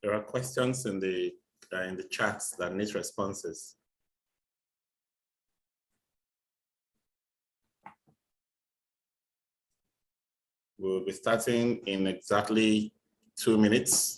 There are questions in the chats that need responses. We'll be starting in exactly 2 minutes.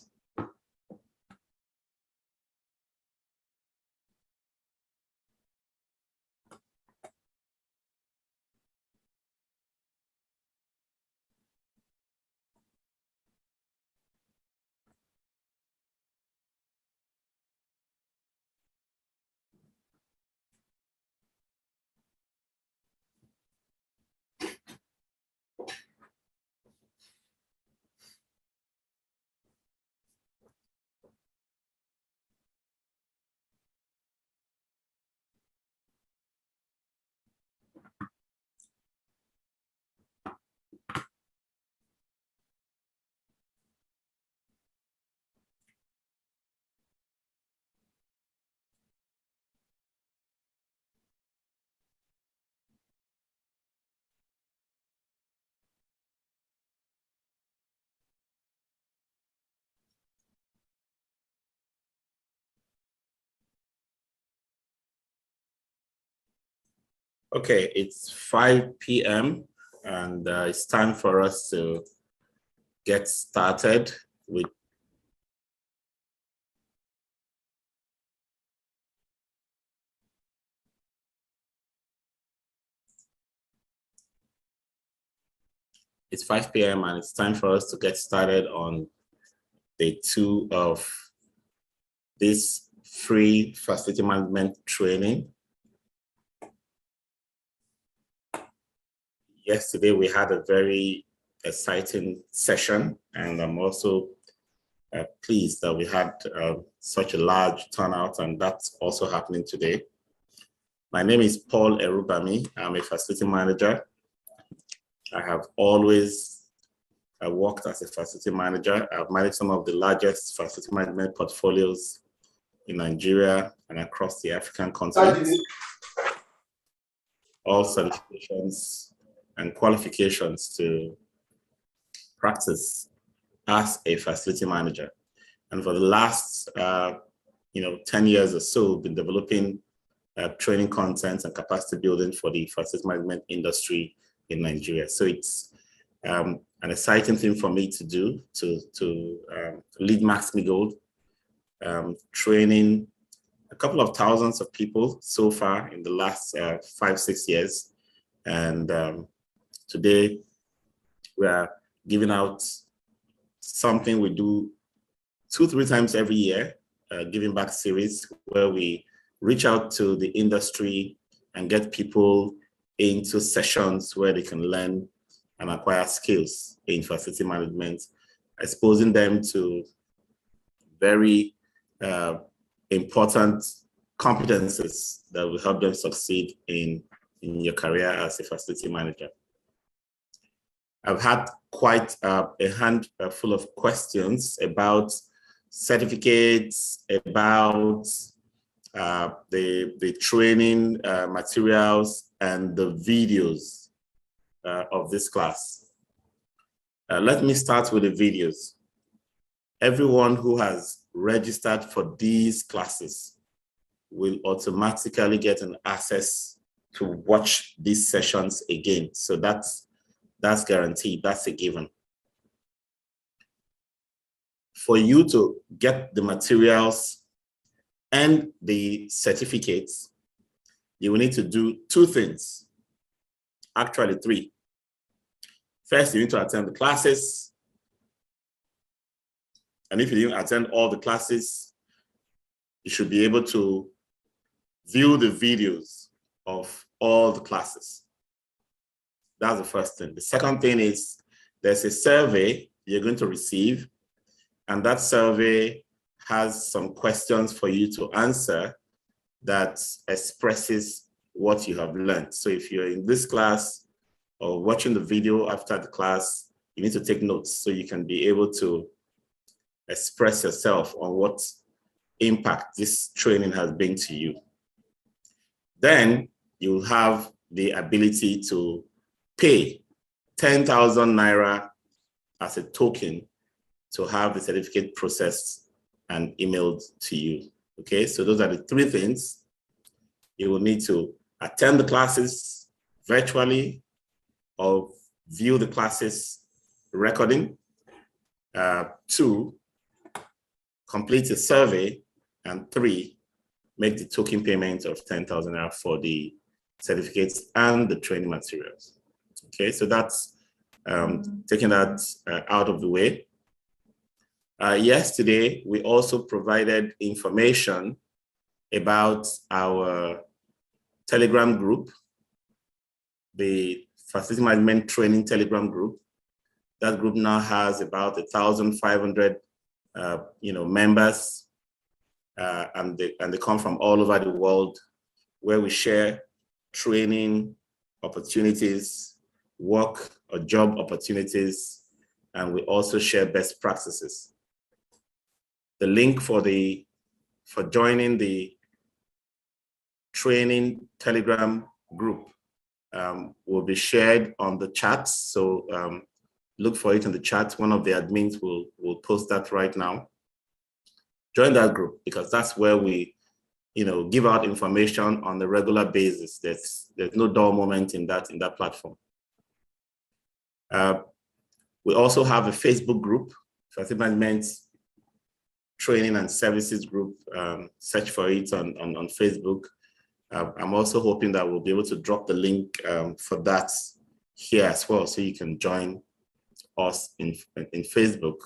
Okay, it's 5 p.m. and it's time for us to get started with It's 5 p.m. and it's time for us to get started on day 2 of this free facility management training. Yesterday, we had a very exciting session, and I'm also pleased that we had such a large turnout, and that's also happening today. My name is Paul Erubami. I'm a facility manager. I have always worked as a facility manager. I've managed some of the largest facility management portfolios in Nigeria and across the African continent. All certifications and qualifications to practice as a facility manager. And for the last 10 years or so, been developing training content and capacity building for the facility management industry in Nigeria. So it's an exciting thing for me to do, to lead Max-Migold, training a couple of thousands of people so far in the last 5-6 years. And today we are giving out something we do 2-3 times every year, giving back series, where we reach out to the industry and get people into sessions where they can learn and acquire skills in facility management, exposing them to very important competencies that will help them succeed in your career as a facility manager. I've had quite a handful of questions about certificates, about the training materials and the videos of this class. Let me start with the videos. Everyone who has registered for these classes will automatically get an access to watch these sessions again. So that's guaranteed, that's a given. For you to get the materials and the certificates, you will need to do 2 things, actually 3. First, you need to attend the classes. And if you didn't attend all the classes, you should be able to view the videos of all the classes. That's the first thing. The second thing is there's a survey you're going to receive, and that survey has some questions for you to answer that expresses what you have learned. So if you're in this class or watching the video after the class, you need to take notes so you can be able to express yourself on what impact this training has been to you. Then you'll have the ability to pay 10,000 Naira as a token to have the certificate processed and emailed to you. Okay, so those are the three things. You will need to attend the classes virtually or view the classes recording. 2, complete a survey. And 3, make the token payment of 10,000 naira for the certificates and the training materials. Okay, so that's taking that out of the way. Yesterday, we also provided information about our Telegram group, the Facility Management Training Telegram group. That group now has about 1,500 members, and they come from all over the world, where we share training opportunities, work or job opportunities, and we also share best practices. The link for joining the training Telegram group will be shared on the chat. So look for it in the chat. One of the admins will post that right now. Join that group, because that's where we give out information on a regular basis. There's no dull moment in that platform. We also have a Facebook group, Facility Management Training and Services group. Search for it on Facebook. I'm also hoping that we'll be able to drop the link for that here as well, so you can join us in Facebook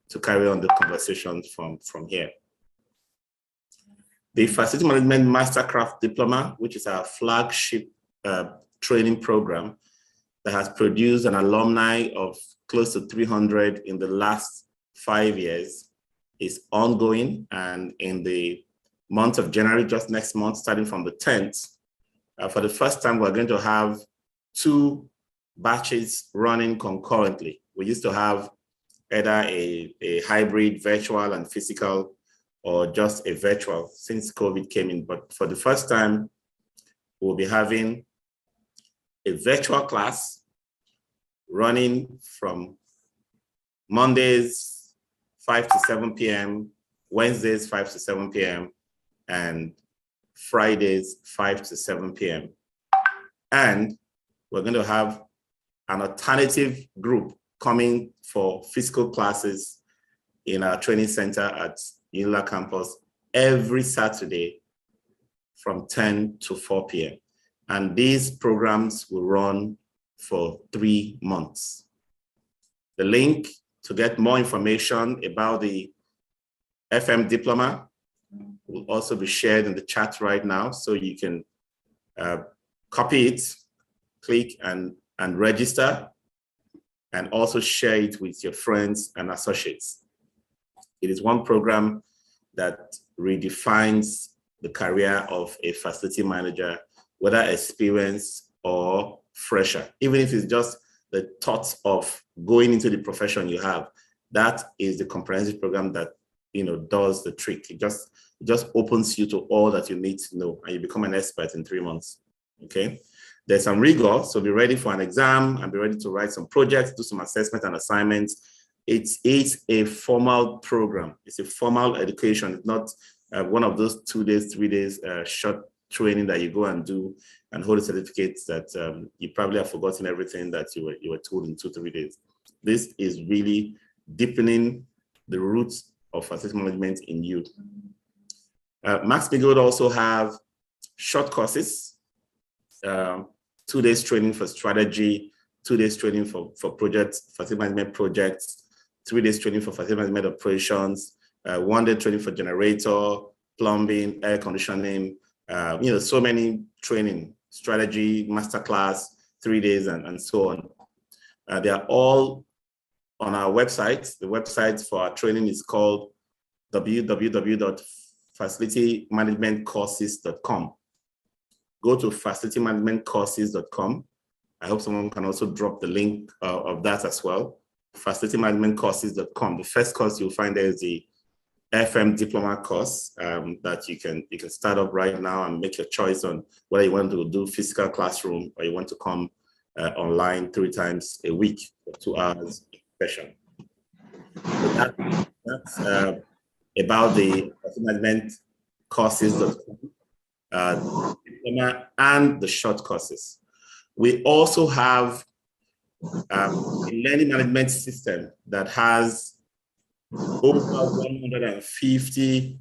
to carry on the conversations from here. The Facility Management Mastercraft Diploma, which is our flagship training program that has produced an alumni of close to 300 in the last 5 years, is ongoing. And in the month of January, just next month, starting from the 10th, for the first time, we're going to have 2 batches running concurrently. We used to have either a hybrid, virtual and physical, or just a virtual since COVID came in. But for the first time, we'll be having a virtual class running from Mondays, 5 to 7 p.m., Wednesdays, 5 to 7 p.m., and Fridays, 5 to 7 p.m. And we're going to have an alternative group coming for physical classes in our training center at Unila campus every Saturday from 10 to 4 p.m. And these programs will run for 3 months. The link to get more information about the FM Diploma will also be shared in the chat right now, so you can copy it, click and register, and also share it with your friends and associates. It is one program that redefines the career of a facility manager, whether experienced or fresher. Even if it's just the thought of going into the profession you have, that is the comprehensive program that does the trick. It just opens you to all that you need to know, and you become an expert in 3 months. Okay, there's some rigor, so be ready for an exam and be ready to write some projects, do some assessment and assignments. It's a formal program. It's a formal education. It's not one of those 2 days, 3 days short training that you go and do and hold a certificate that you probably have forgotten everything that you were told in 2-3 days. This is really deepening the roots of facility management in you. Max-Migold also have short courses, 2 days training for strategy, 2 days training for projects, facility management projects, 3 days training for facility management operations, 1 day training for generator, plumbing, air conditioning, so many training, strategy, masterclass, 3 days, and so on. They are all on our website. The website for our training is called www.facilitymanagementcourses.com. Go to facilitymanagementcourses.com. I hope someone can also drop the link of that as well. Facilitymanagementcourses.com. The first course you'll find there is the FM Diploma course that you can start up right now and make your choice on whether you want to do physical classroom or you want to come online 3 times a week for 2 hours session. So about the management courses, Diploma, and the short courses. We also have a learning management system that has over 150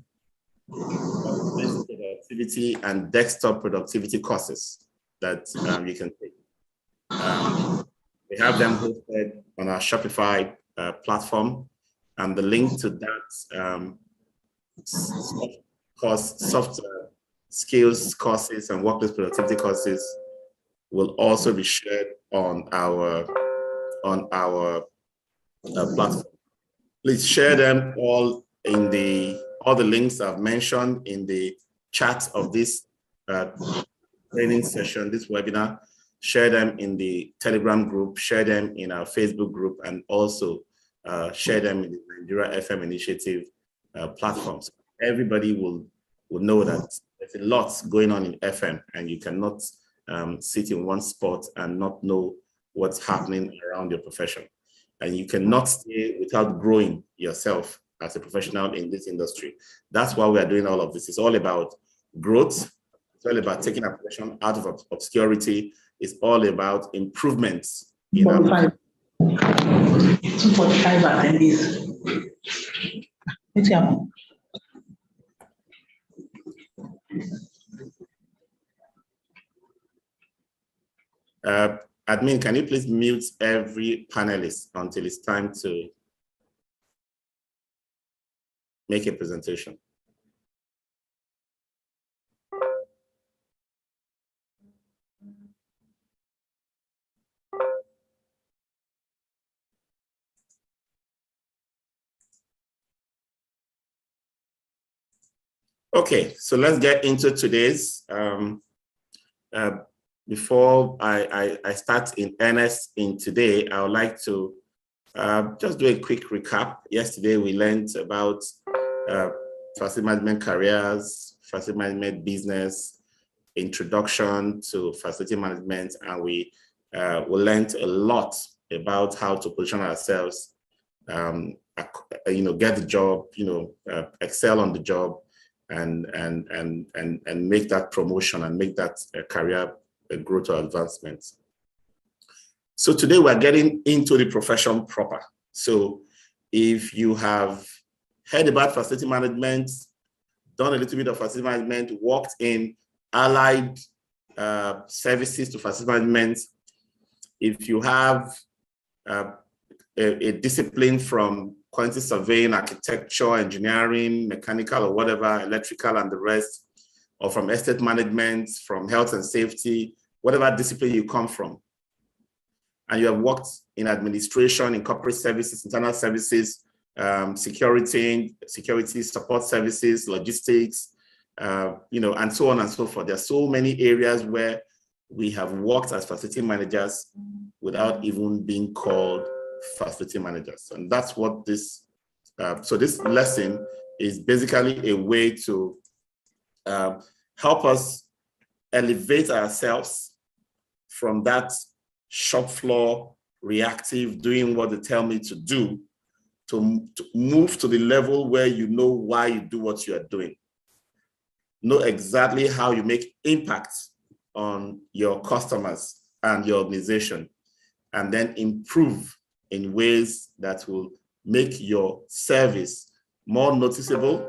productivity and desktop productivity courses that you can take. We have them hosted on our Shopify platform, and the link to that soft skills courses and workplace productivity courses will also be shared on our platform. Please share them all in all the links I've mentioned in the chat of this training session, this webinar. Share them in the Telegram group, share them in our Facebook group, and also share them in the Nigeria FM Initiative platforms. Everybody will know that there's a lot going on in FM, and you cannot sit in one spot and not know what's happening around your profession. And you cannot stay without growing yourself as a professional in this industry. That's why we are doing all of this. It's all about growth. It's all about taking a profession out of obscurity. It's all about improvements. 245 attendees. Admin, can you please mute every panelist until it's time to make a presentation? Okay, so let's get into today's. Before I start in earnest in today, I would like to just do a quick recap. Yesterday, we learned about facility management careers, facility management business, introduction to facility management, and we learned a lot about how to position ourselves, get the job, excel on the job, and make that promotion and make that career growth or advancement. So today we're getting into the profession proper. So if you have heard about facility management, done a little bit of facility management, worked in allied services to facility management, if you have a discipline from quantity surveying, architecture, engineering, mechanical or whatever, electrical and the rest, or from estate management, from health and safety, whatever discipline you come from, and you have worked in administration, in corporate services, internal services, security support services, logistics, and so on and so forth. There are so many areas where we have worked as facility managers without even being called facility managers. And that's what this, so this lesson is basically a way to help us elevate ourselves from that shop floor, reactive, doing what they tell me to do, to move to the level where you know why you do what you are doing. Know exactly how you make impact on your customers and your organization, and then improve in ways that will make your service more noticeable,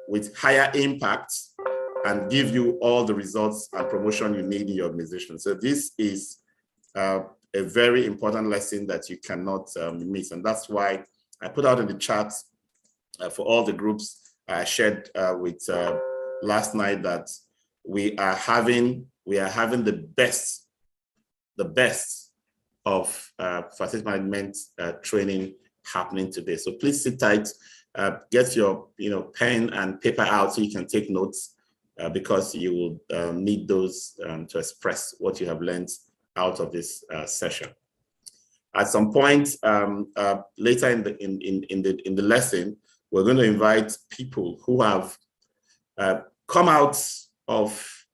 with higher impact, and give you all the results and promotion you need in your organization. So this is a very important lesson that you cannot miss. And that's why I put out in the chat for all the groups I shared with last night that we are having the best of facility management training happening today. So please sit tight, get your pen and paper out so you can take notes, because you will need those to express what you have learned out of this session. At some point later in the lesson, we're going to invite people who have come out of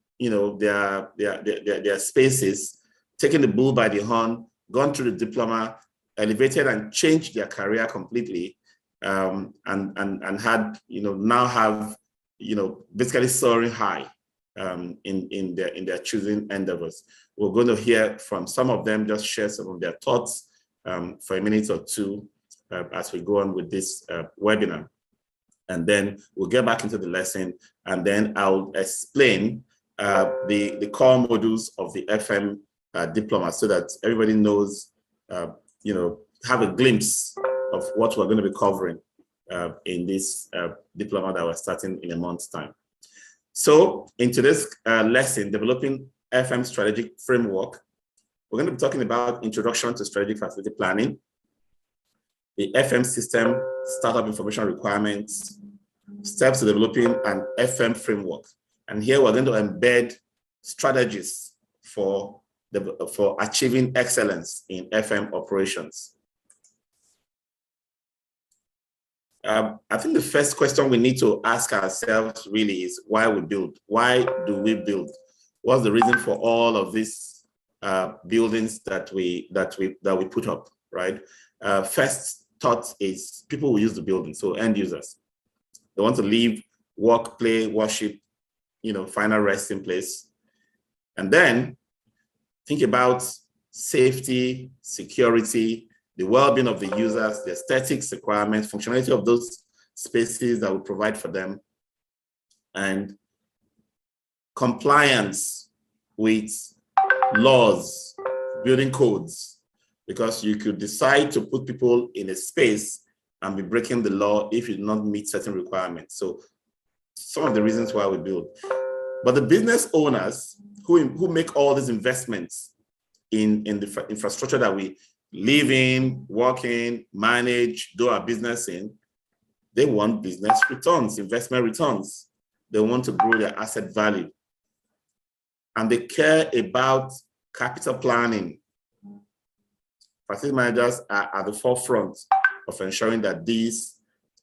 their spaces, taken the bull by the horn, gone through the diploma, elevated and changed their career completely, and had, now have, basically soaring high in their choosing endeavors. We're going to hear from some of them, just share some of their thoughts for a minute or two as we go on with this webinar. And then we'll get back into the lesson, and then I'll explain the core modules of the FM diploma so that everybody knows, have a glimpse of what we're going to be covering in this diploma that we're starting in a month's time. So in today's lesson, developing FM strategic framework, we're going to be talking about introduction to strategic facility planning, the FM system startup information requirements, steps to developing an FM framework. And here we're going to embed strategies for achieving excellence in FM operations. I think the first question we need to ask ourselves really is why we build. Why do we build? What's the reason for all of these buildings that we put up, right? First thought is people will use the building, so end users. They want to live, work, play, worship, final resting place. And then think about safety, security, the well-being of the users, the aesthetics requirements, functionality of those spaces that we provide for them, and compliance with laws, building codes, because you could decide to put people in a space and be breaking the law if you do not meet certain requirements. So some of the reasons why we build. But the business owners who make all these investments in the infrastructure that we live in, work in, manage, do our business in, they want business returns, investment returns. They want to grow their asset value. And they care about capital planning. Facility managers are at the forefront of ensuring that these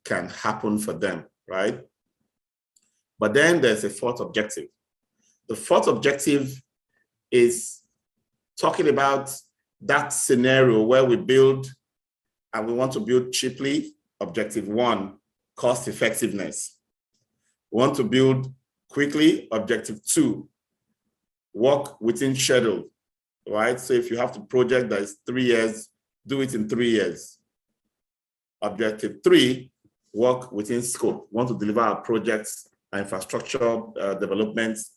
can happen for them, right? But then there's a fourth objective. The fourth objective is talking about that scenario where we build and we want to build cheaply. Objective 1, cost effectiveness. We want to build quickly. Objective 2, work within schedule, right? So if you have to project that is 3 years, do it in 3 years. Objective 3, work within scope. We want to deliver our projects and infrastructure developments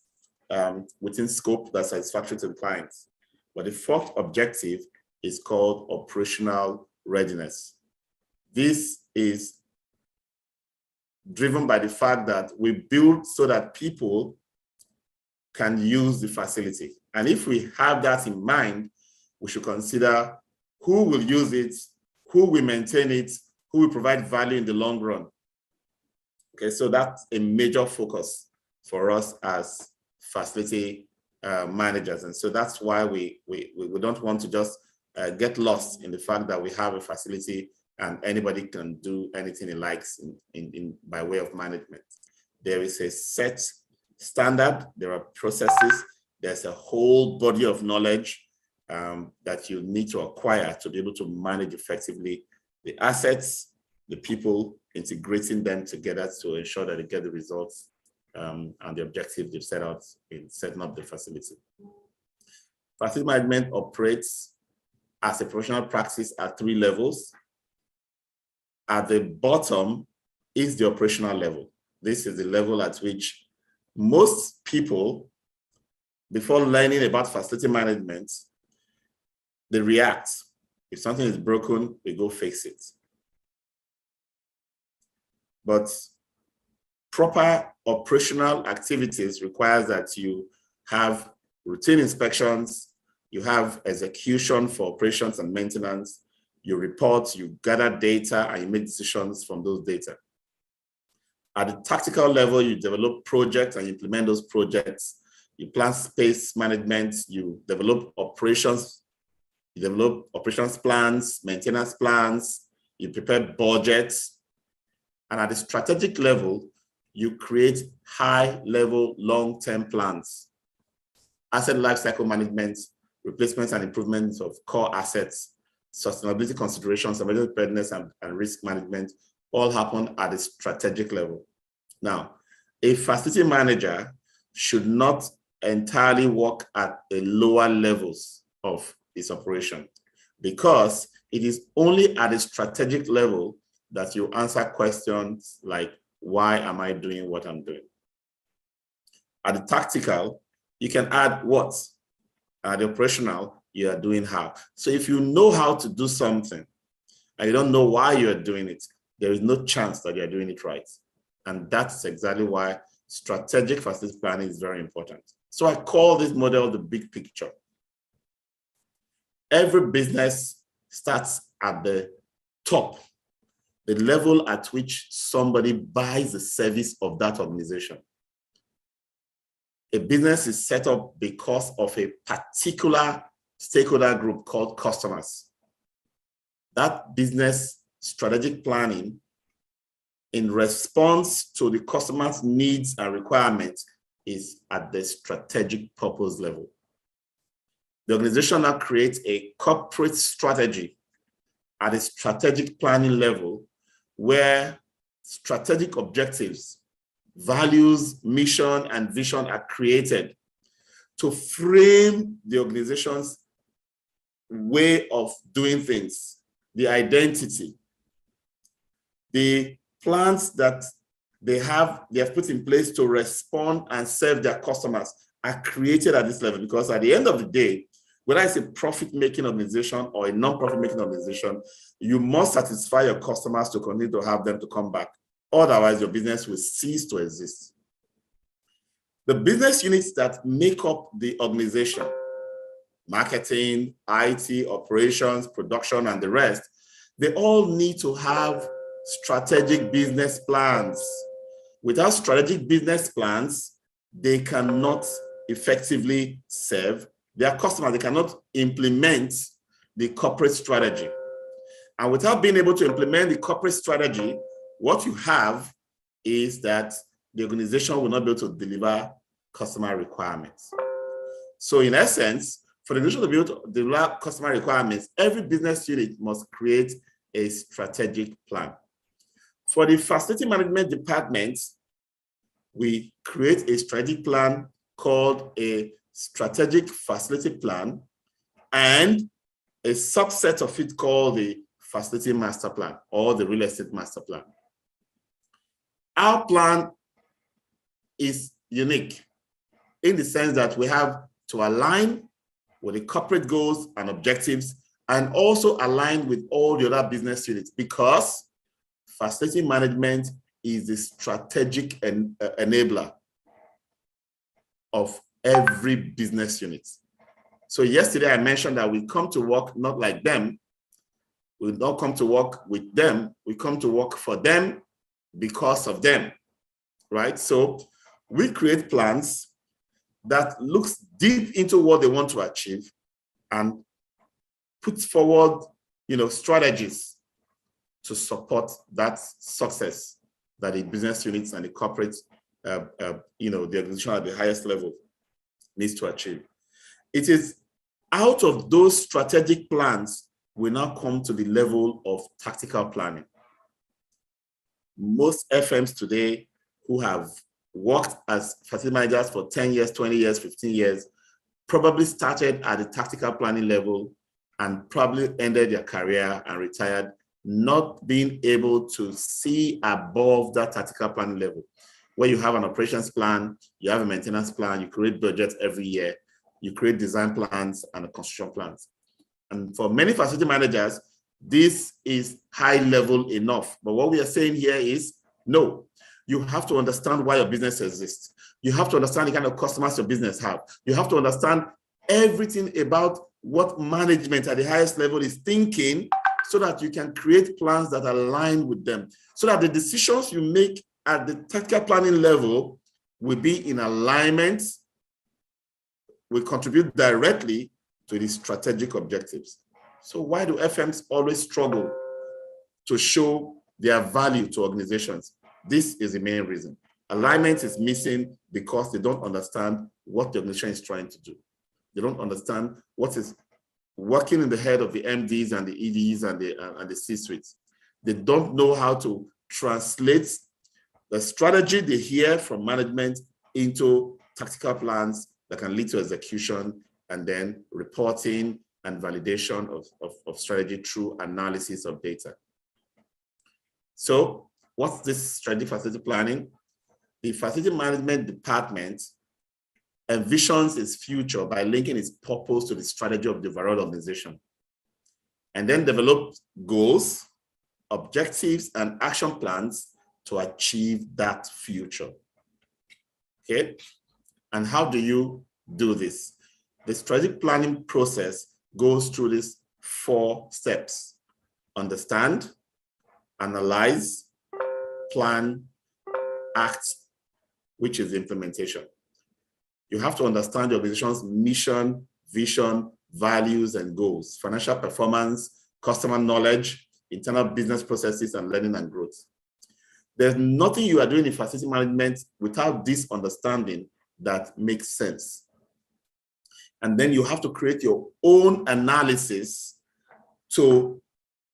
within scope that's satisfactory to the clients. But the fourth objective is called operational readiness. This is driven by the fact that we build so that people can use the facility. And if we have that in mind, we should consider who will use it, who will maintain it, who will provide value in the long run. Okay, so that's a major focus for us as facility managers. And so that's why we don't want to just get lost in the fact that we have a facility and anybody can do anything he likes by way of management. There is a set standard, there are processes, there's a whole body of knowledge that you need to acquire to be able to manage effectively the assets, the people, integrating them together to ensure that they get the results and the objective they've set out in setting up the facility. Facility management operates as a professional practice at 3 levels. At the bottom is the operational level. This is the level at which most people, before learning about facility management, they react. If something is broken, we go fix it. But proper operational activities requires that you have routine inspections, you have execution for operations and maintenance, you report, you gather data, and you make decisions from those data. At the tactical level, you develop projects and implement those projects. You plan space management, you develop operations plans, maintenance plans, you prepare budgets. And at the strategic level, you create high-level long-term plans, asset lifecycle management, replacements and improvements of core assets, sustainability considerations, emergency preparedness and risk management, all happen at the strategic level. Now, a facility manager should not entirely work at the lower levels of its operation, because it is only at the strategic level that you answer questions like, why am I doing what I'm doing? At the tactical, you can add what. At the operational, you are doing how. So if you know how to do something and you don't know why you're doing it, there is no chance that you're doing it right. And that's exactly why strategic facility planning is very important. So I call this model the big picture. Every business starts at the top, the level at which somebody buys the service of that organization. A business is set up because of a particular stakeholder group called customers. That business strategic planning, in response to the customer's needs and requirements, is at the strategic purpose level. The organization now creates a corporate strategy at a strategic planning level, where strategic objectives, values, mission, and vision are created to frame the organization's way of doing things, the identity, the plans that they have put in place to respond and serve their customers are created at this level. Because at the end of the day, whether it's a profit-making organization or a non-profit-making organization, you must satisfy your customers to continue to have them to come back. Otherwise, your business will cease to exist. The business units that make up the organization, marketing, IT, operations, production, and the rest, they all need to have strategic business plans. Without strategic business plans, they cannot effectively serve their customers. They cannot implement the corporate strategy. And without being able to implement the corporate strategy, what you have is that the organization will not be able to deliver customer requirements. So in essence, for the organization to be able to deliver customer requirements, every business unit must create a strategic plan. For the facility management department, we create a strategic plan called a strategic facility plan, and a subset of it called the facility master plan or the real estate master plan. Our plan is unique in the sense that we have to align with the corporate goals and objectives, and also align with all the other business units, because facility management is the strategic enabler of every business unit. So yesterday I mentioned that we come to work not like them. We don't come to work with them. We come to work for them because of them, right? So we create plans that looks deep into what they want to achieve and put forward, strategies to support that success that the business units and the corporate, the organization at the highest level needs to achieve. It is out of those strategic plans we now come to the level of tactical planning. Most FMs today who have worked as facility managers for 10 years, 20 years, 15 years, probably started at the tactical planning level and probably ended their career and retired, not being able to see above that tactical planning level, where you have an operations plan, you have a maintenance plan, you create budgets every year, you create design plans and construction plans. And for many facility managers, this is high level enough. But what we are saying here is, no, you have to understand why your business exists. You have to understand the kind of customers your business have. You have to understand everything about what management at the highest level is thinking, so that you can create plans that align with them, so that the decisions you make at the tactical planning level will be in alignment, will contribute directly to the strategic objectives. So why do FMs always struggle to show their value to organizations? This is the main reason. Alignment is missing because they don't understand what the organization is trying to do. They don't understand what is working in the head of the MDs and the EDs and the C-suites. They don't know how to translate the strategy they hear from management into tactical plans that can lead to execution, and then reporting and validation of strategy through analysis of data. So what's this strategic facility planning? The facility management department envisions its future by linking its purpose to the strategy of the overall organization, and then develop goals, objectives, and action plans to achieve that future. Okay, and how do you do this? The strategic planning process goes through these 4 steps: understand, analyze, plan, act, which is implementation. You have to understand the organization's mission, vision, values, and goals, financial performance, customer knowledge, internal business processes, and learning and growth. There's nothing you are doing in facility management without this understanding that makes sense. And then you have to create your own analysis to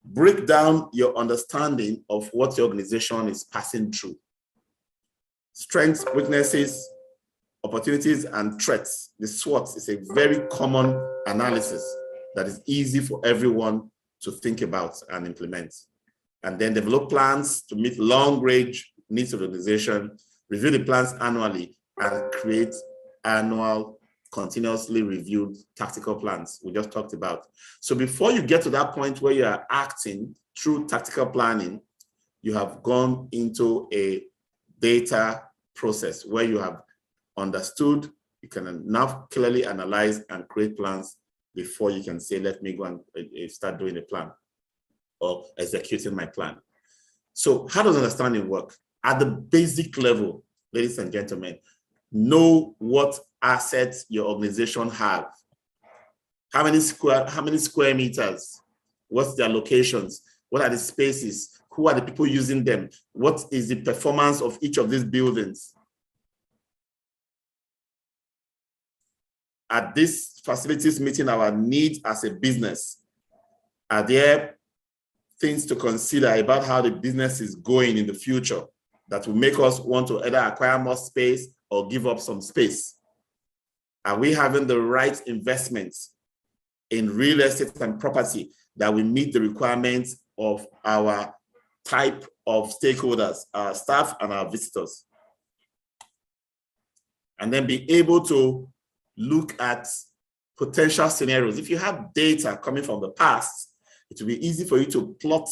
break down your understanding of what your organization is passing through. Strengths, weaknesses, opportunities, and threats. The SWOT is a very common analysis that is easy for everyone to think about and implement. And then develop plans to meet long-range needs of the organization, review the plans annually, and create annual, continuously reviewed tactical plans we just talked about. So before you get to that point where you are acting through tactical planning, you have gone into a data process where you have understood, you can now clearly analyze and create plans before you can say, let me go and start doing a plan or executing my plan. So how does understanding work? At the basic level, ladies and gentlemen, know what assets your organization have. How many square meters? What's their locations? What are the spaces? Who are the people using them? What is the performance of each of these buildings? Are these facilities meeting our needs as a business? Are there things to consider about how the business is going in the future that will make us want to either acquire more space or give up some space? Are we having the right investments in real estate and property that will meet the requirements of our type of stakeholders, our staff and our visitors? And then be able to look at potential scenarios. If you have data coming from the past, it will be easy for you to plot,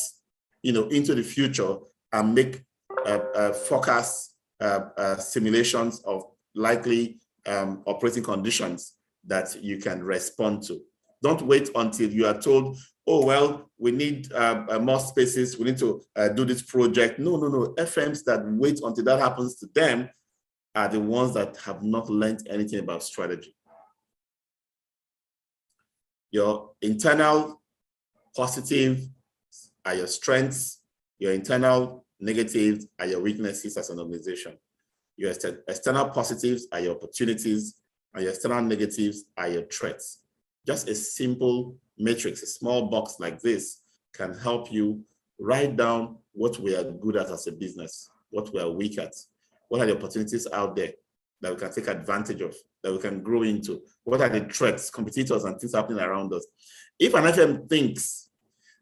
into the future and make forecast simulations of likely operating conditions that you can respond to. Don't wait until you are told, oh, well, we need more spaces, we need to do this project. No. FMs that wait until that happens to them are the ones that have not learned anything about strategy. Your internal positive are your strengths, your internal negatives are your weaknesses as an organization. Your external positives are your opportunities, and your external negatives are your threats. Just a simple matrix, a small box like this can help you write down what we are good at as a business, what we are weak at, what are the opportunities out there that we can take advantage of, that we can grow into, what are the threats, competitors, and things happening around us. If an FM thinks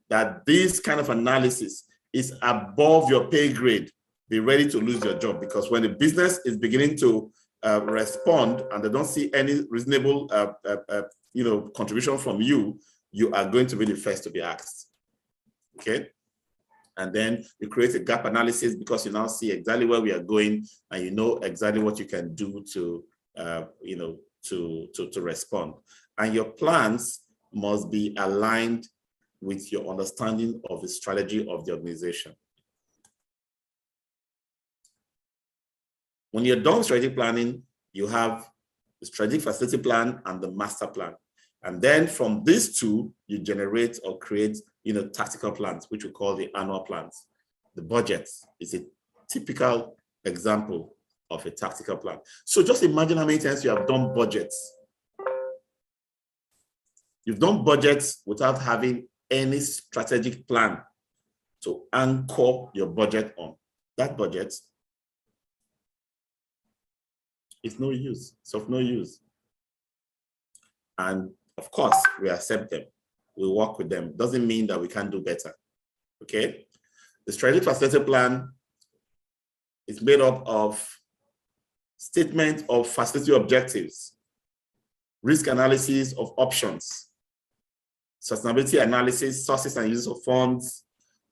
that this kind of analysis is above your pay grade, be ready to lose your job, because when the business is beginning to respond and they don't see any reasonable contribution from you, you are going to be the first to be asked. Okay? And then you create a gap analysis because you now see exactly where we are going and you know exactly what you can do to respond. And your plans must be aligned with your understanding of the strategy of the organization. When you're done strategic planning, you have the strategic facility plan and the master plan. And then from these two, you generate or create tactical plans, which we call the annual plans. The budget is a typical example of a tactical plan. So just imagine how many times you have done budgets. You've done budgets without having any strategic plan to anchor your budget on. That budget is no use. It's of no use. And of course, we accept them. We work with them. Doesn't mean that we can't do better. Okay? The strategic facility plan is made up of statement of facility objectives, risk analysis of options, sustainability analysis, sources and uses of funds,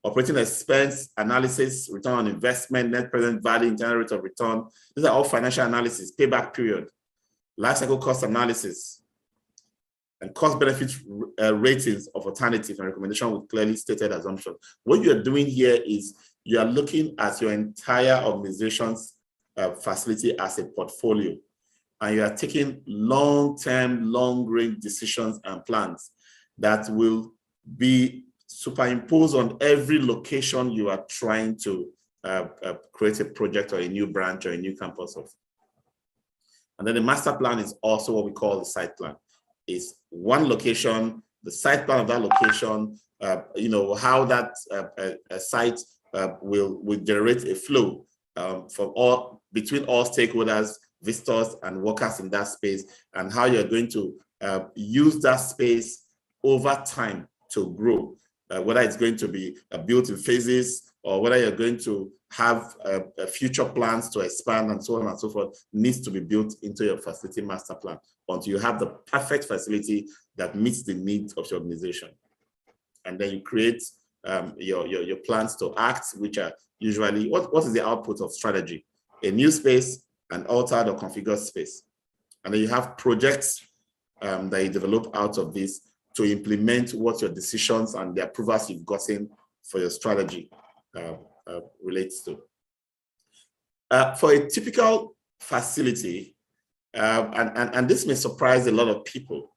operating expense analysis, return on investment, net present value, internal rate of return. These are all financial analysis, payback period, life cycle cost analysis, and cost benefit ratings of alternatives and recommendation with clearly stated assumptions. What you're doing here is you are looking at your entire organization's facility as a portfolio, and you are taking long-term, long-range decisions and plans that will be superimposed on every location you are trying to create a project or a new branch or a new campus of. And then the master plan is also what we call the site plan. It's one location, the site plan of that location, how that site will generate a flow between all stakeholders, visitors, and workers in that space, and how you're going to use that space over time to grow, whether it's going to be built in phases or whether you're going to have future plans to expand and so on and so forth, needs to be built into your facility master plan until you have the perfect facility that meets the needs of your organization. And then you create your plans to act, which are usually, what is the output of strategy? A new space, an altered or configured space. And then you have projects that you develop out of this to implement what your decisions and the approvals you've gotten for your strategy relates to. For a typical facility, and this may surprise a lot of people,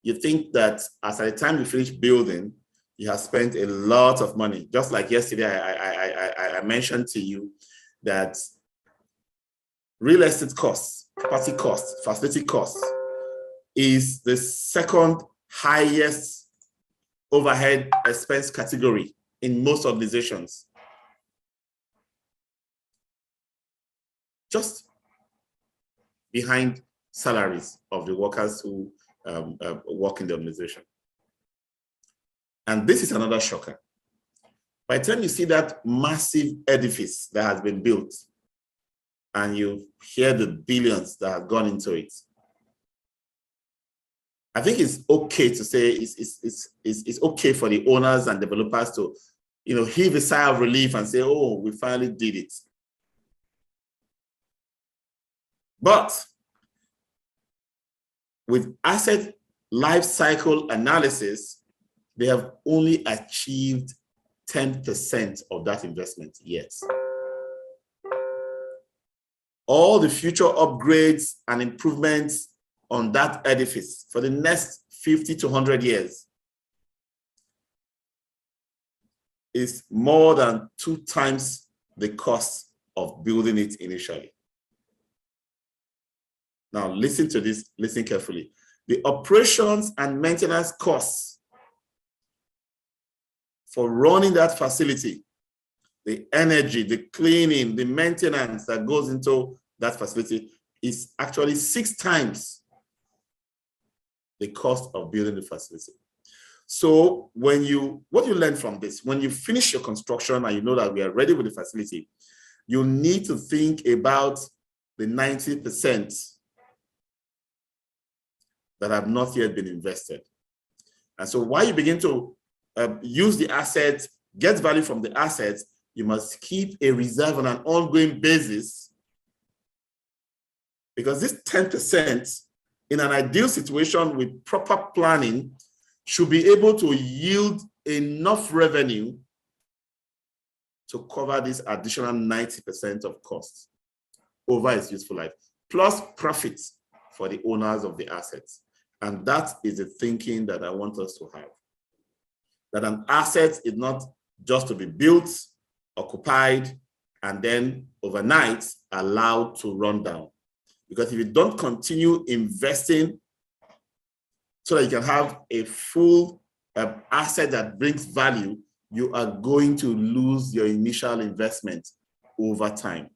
you think that as at the time you finish building, you have spent a lot of money. Just like yesterday, I mentioned to you that real estate costs, property costs, facility costs is the second highest overhead expense category in most organizations. Just behind salaries of the workers who work in the organization. And this is another shocker. By the time you see that massive edifice that has been built and you hear the billions that have gone into it, I think it's okay to say it's okay for the owners and developers to, heave a sigh of relief and say, oh, we finally did it. But with asset life cycle analysis, they have only achieved 10% of that investment yet. All the future upgrades and improvements on that edifice for the next 50 to 100 years is more than 2 times the cost of building it initially. Now, listen to this, listen carefully. The operations and maintenance costs for running that facility, the energy, the cleaning, the maintenance that goes into that facility is actually 6 times the cost of building the facility. So what you learn from this, when you finish your construction and you know that we are ready with the facility, you need to think about the 90% that have not yet been invested. And so while you begin to use the assets, get value from the assets, you must keep a reserve on an ongoing basis, because this 10% in an ideal situation with proper planning should be able to yield enough revenue to cover this additional 90% of costs over its useful life, plus profits for the owners of the assets. And that is the thinking that I want us to have. That an asset is not just to be built, occupied, and then overnight allowed to run down. Because if you don't continue investing so that you can have a full asset that brings value, you are going to lose your initial investment over time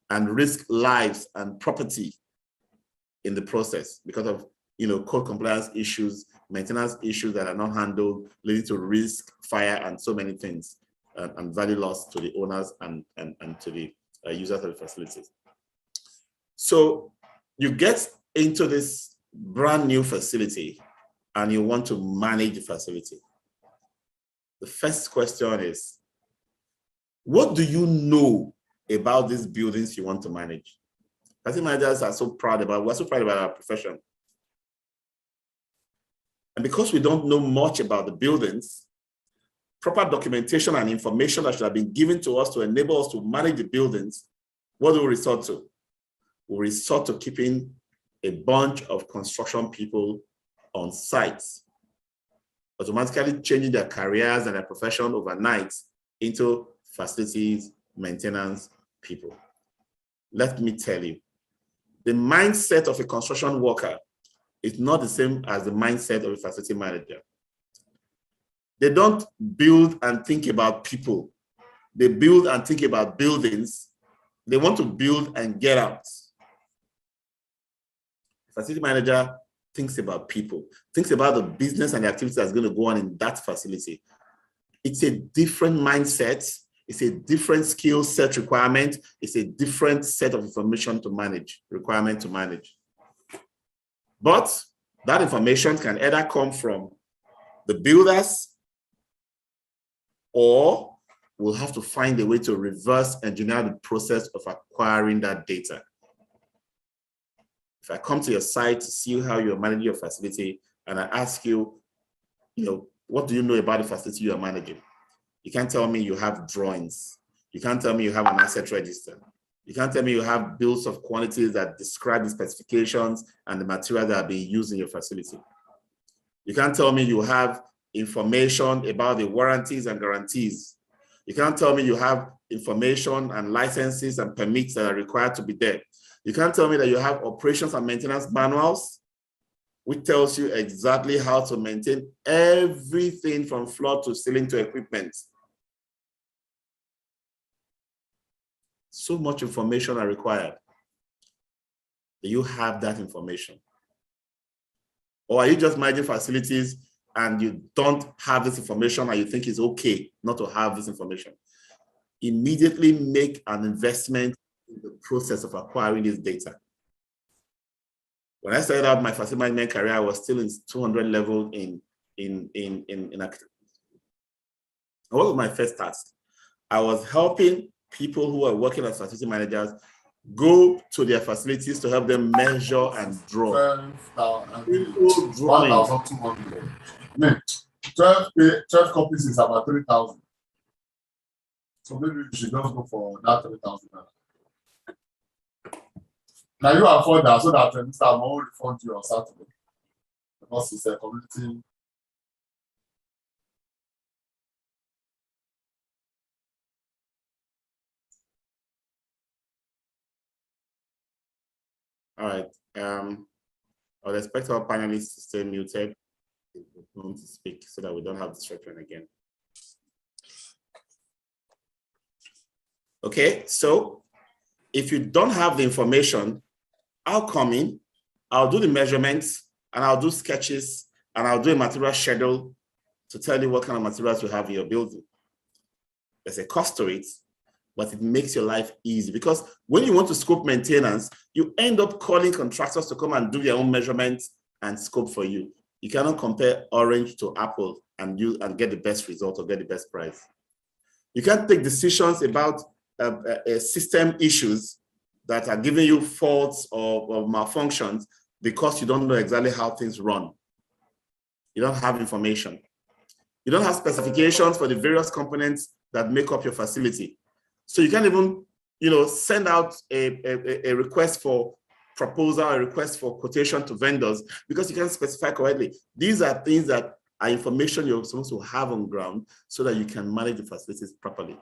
and risk lives and property in the process because of code compliance issues, maintenance issues that are not handled, leading to risk, fire, and so many things, and value loss to the owners and to the users of the facilities. So you get into this brand new facility and you want to manage the facility. The first question is, what do you know about these buildings you want to manage? Facility managers are so proud about, we're so proud about our profession. And because we don't know much about the buildings, proper documentation and information that should have been given to us to enable us to manage the buildings, what do we resort to? We resort to keeping a bunch of construction people on site, automatically changing their careers and their profession overnight into facilities maintenance people. Let me tell you, the mindset of a construction worker is not the same as the mindset of a facility manager. They don't build and think about people. They build and think about buildings. They want to build and get out. A facility manager thinks about people, thinks about the business and the activity that's going to go on in that facility. It's a different mindset. It's a different skill set requirement. It's a different set of information to manage, requirement to manage. But that information can either come from the builders, or we'll have to find a way to reverse engineer the process of acquiring that data. If I come to your site to see how you're managing your facility, and I ask you, what do you know about the facility you are managing? You can't tell me you have drawings. You can't tell me you have an asset register. You can't tell me you have bills of quantities that describe the specifications and the materials that are being used in your facility. You can't tell me you have information about the warranties and guarantees. You can't tell me you have information and licenses and permits that are required to be there. You can't tell me that you have operations and maintenance manuals, which tells you exactly how to maintain everything from floor to ceiling to equipment. So much information are required. Do you have that information? Or are you just managing facilities and you don't have this information and you think it's okay not to have this information? Immediately make an investment in the process of acquiring this data. When I started out my facility management career, I was still in 200 level in architecture. What was my first task? I was helping people who are working as facility managers go to their facilities to help them measure and draw. 1,200. I mean, 12 copies is about 3,000. So maybe you should just go for that 3,000. Now you afford that so that Mr. Amo will refund you on Saturday because it's a community. All right. I would expect our panelists to stay muted if they want to speak so that we don't have distraction again. Okay, so if you don't have the information, I'll come in, I'll do the measurements, and I'll do sketches, and I'll do a material schedule to tell you what kind of materials you have in your building. There's a cost to it, but it makes your life easy because when you want to scope maintenance, you end up calling contractors to come and do their own measurements and scope for you. You cannot compare orange to apple and get the best result or get the best price. You can't take decisions about system issues that are giving you faults or malfunctions because you don't know exactly how things run. You don't have information. You don't have specifications for the various components that make up your facility. So you can't even, send out a request for proposal, a request for quotation to vendors because you can't specify correctly. These are things that are information you're supposed to have on ground so that you can manage the facilities properly.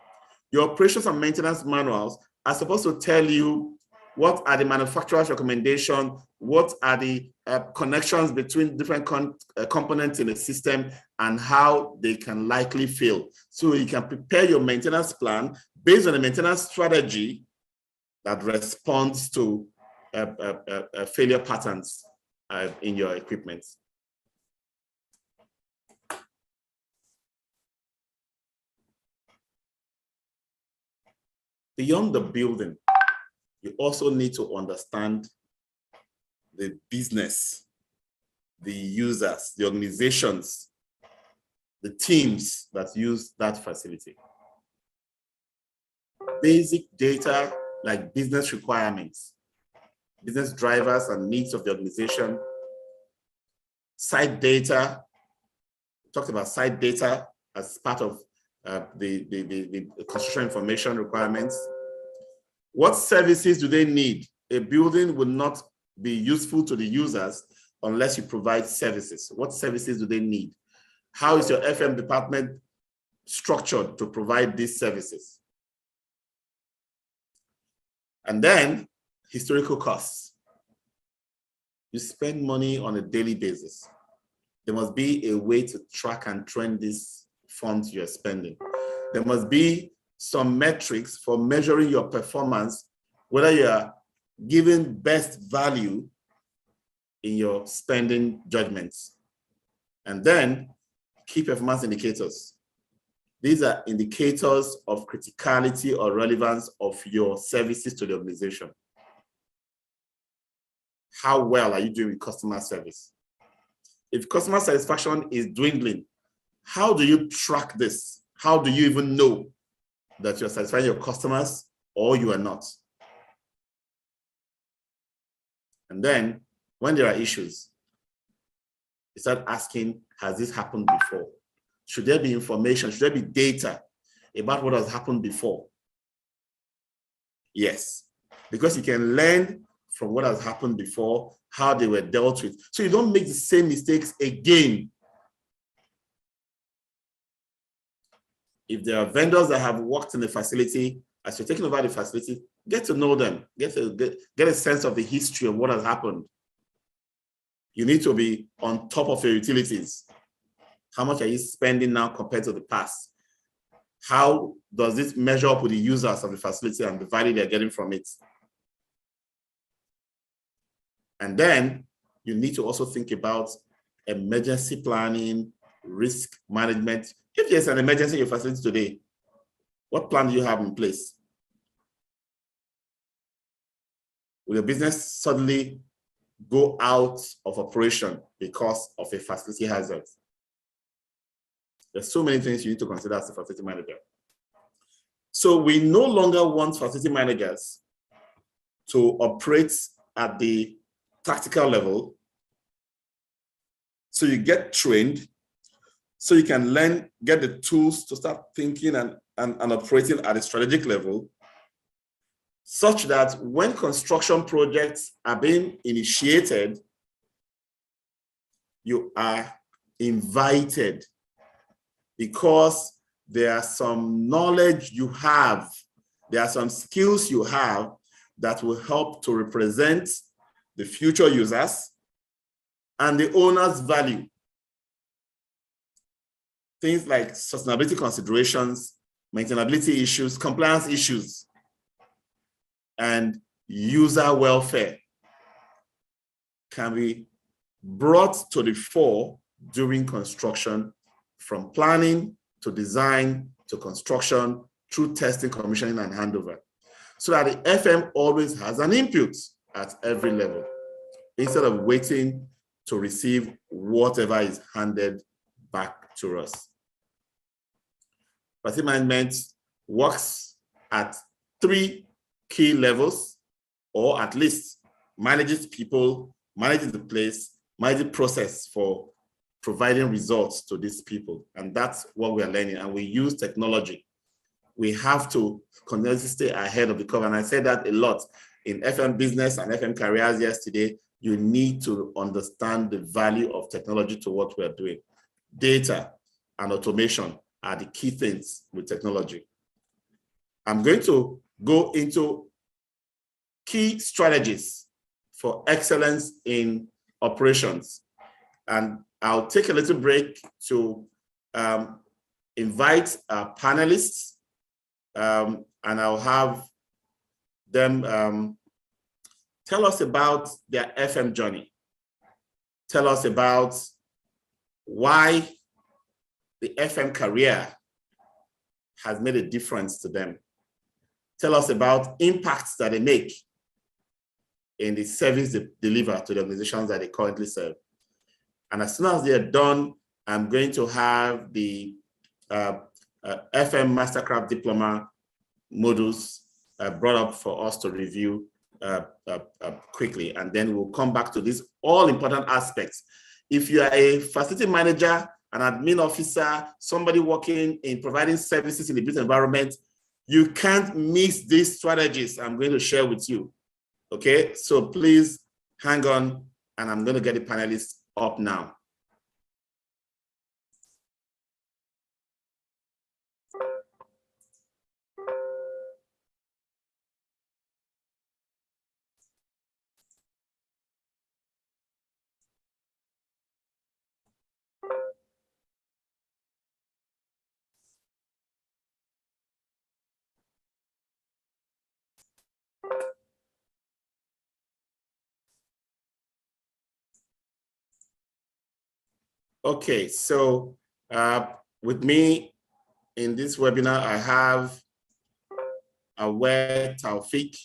Your operations and maintenance manuals are supposed to tell you What are the manufacturer's recommendation? What are the connections between different components in the system and how they can likely fail? So you can prepare your maintenance plan based on a maintenance strategy that responds to failure patterns in your equipment. Beyond the building, you also need to understand the business, the users, the organizations, the teams that use that facility. Basic data like business requirements, business drivers and needs of the organization, site data. We talked about site data as part of the construction information requirements. What services do they need? A building will not be useful to the users unless you provide services. What services do they need? How is your FM department structured to provide these services? And then historical costs. You spend money on a daily basis. There must be a way to track and trend these funds you're spending. There must be some metrics for measuring your performance, whether you're giving best value in your spending judgments. And then key performance indicators. These are indicators of criticality or relevance of your services to the organization. How well are you doing with customer service? If customer satisfaction is dwindling, how do you track this? How do you even know that you're satisfying your customers or you are not? And then when there are issues, you start asking, has this happened before? Should there be information? Should there be data about what has happened before? Yes, because you can learn from what has happened before, how they were dealt with. So you don't make the same mistakes again. If there are vendors that have worked in the facility, as you're taking over the facility, get to know them, get a sense of the history of what has happened. You need to be on top of your utilities. How much are you spending now compared to the past? How does this measure up with the users of the facility and the value they're getting from it? And then you need to also think about emergency planning, risk management. If there's an emergency in your facility today, what plan do you have in place? Will your business suddenly go out of operation because of a facility hazard? There's so many things you need to consider as a facility manager. So we no longer want facility managers to operate at the tactical level. So you get trained, so you can learn, get the tools to start thinking and operating at a strategic level, such that when construction projects are being initiated, you are invited because there are some knowledge you have, there are some skills you have that will help to represent the future users and the owner's value. Things like sustainability considerations, maintainability issues, compliance issues, and user welfare can be brought to the fore during construction, from planning to design to construction, through testing, commissioning, and handover, so that the FM always has an input at every level, instead of waiting to receive whatever is handed back to us. Facility management works at 3 key levels, or at least manages people, manages the place, manages the process for providing results to these people. And that's what we are learning. And we use technology. We have to continuously stay ahead of the curve. And I said that a lot in FM business and FM careers yesterday. You need to understand the value of technology to what we're doing. Data and automation are the key things with technology. I'm going to go into key strategies for excellence in operations. And I'll take a little break to invite our panelists, and I'll have them tell us about their FM journey. Tell us about why the FM career has made a difference to them. Tell us about impacts that they make in the service they deliver to the organizations that they currently serve. And as soon as they are done, I'm going to have the FM Mastercraft Diploma modules brought up for us to review quickly. And then we'll come back to these all important aspects. If you are a facility manager, an admin officer, somebody working in providing services in the business environment, you can't miss these strategies I'm going to share with you. Okay, so please hang on, and I'm going to get the panelists up now. Okay, so with me in this webinar, I have Awe Taufik,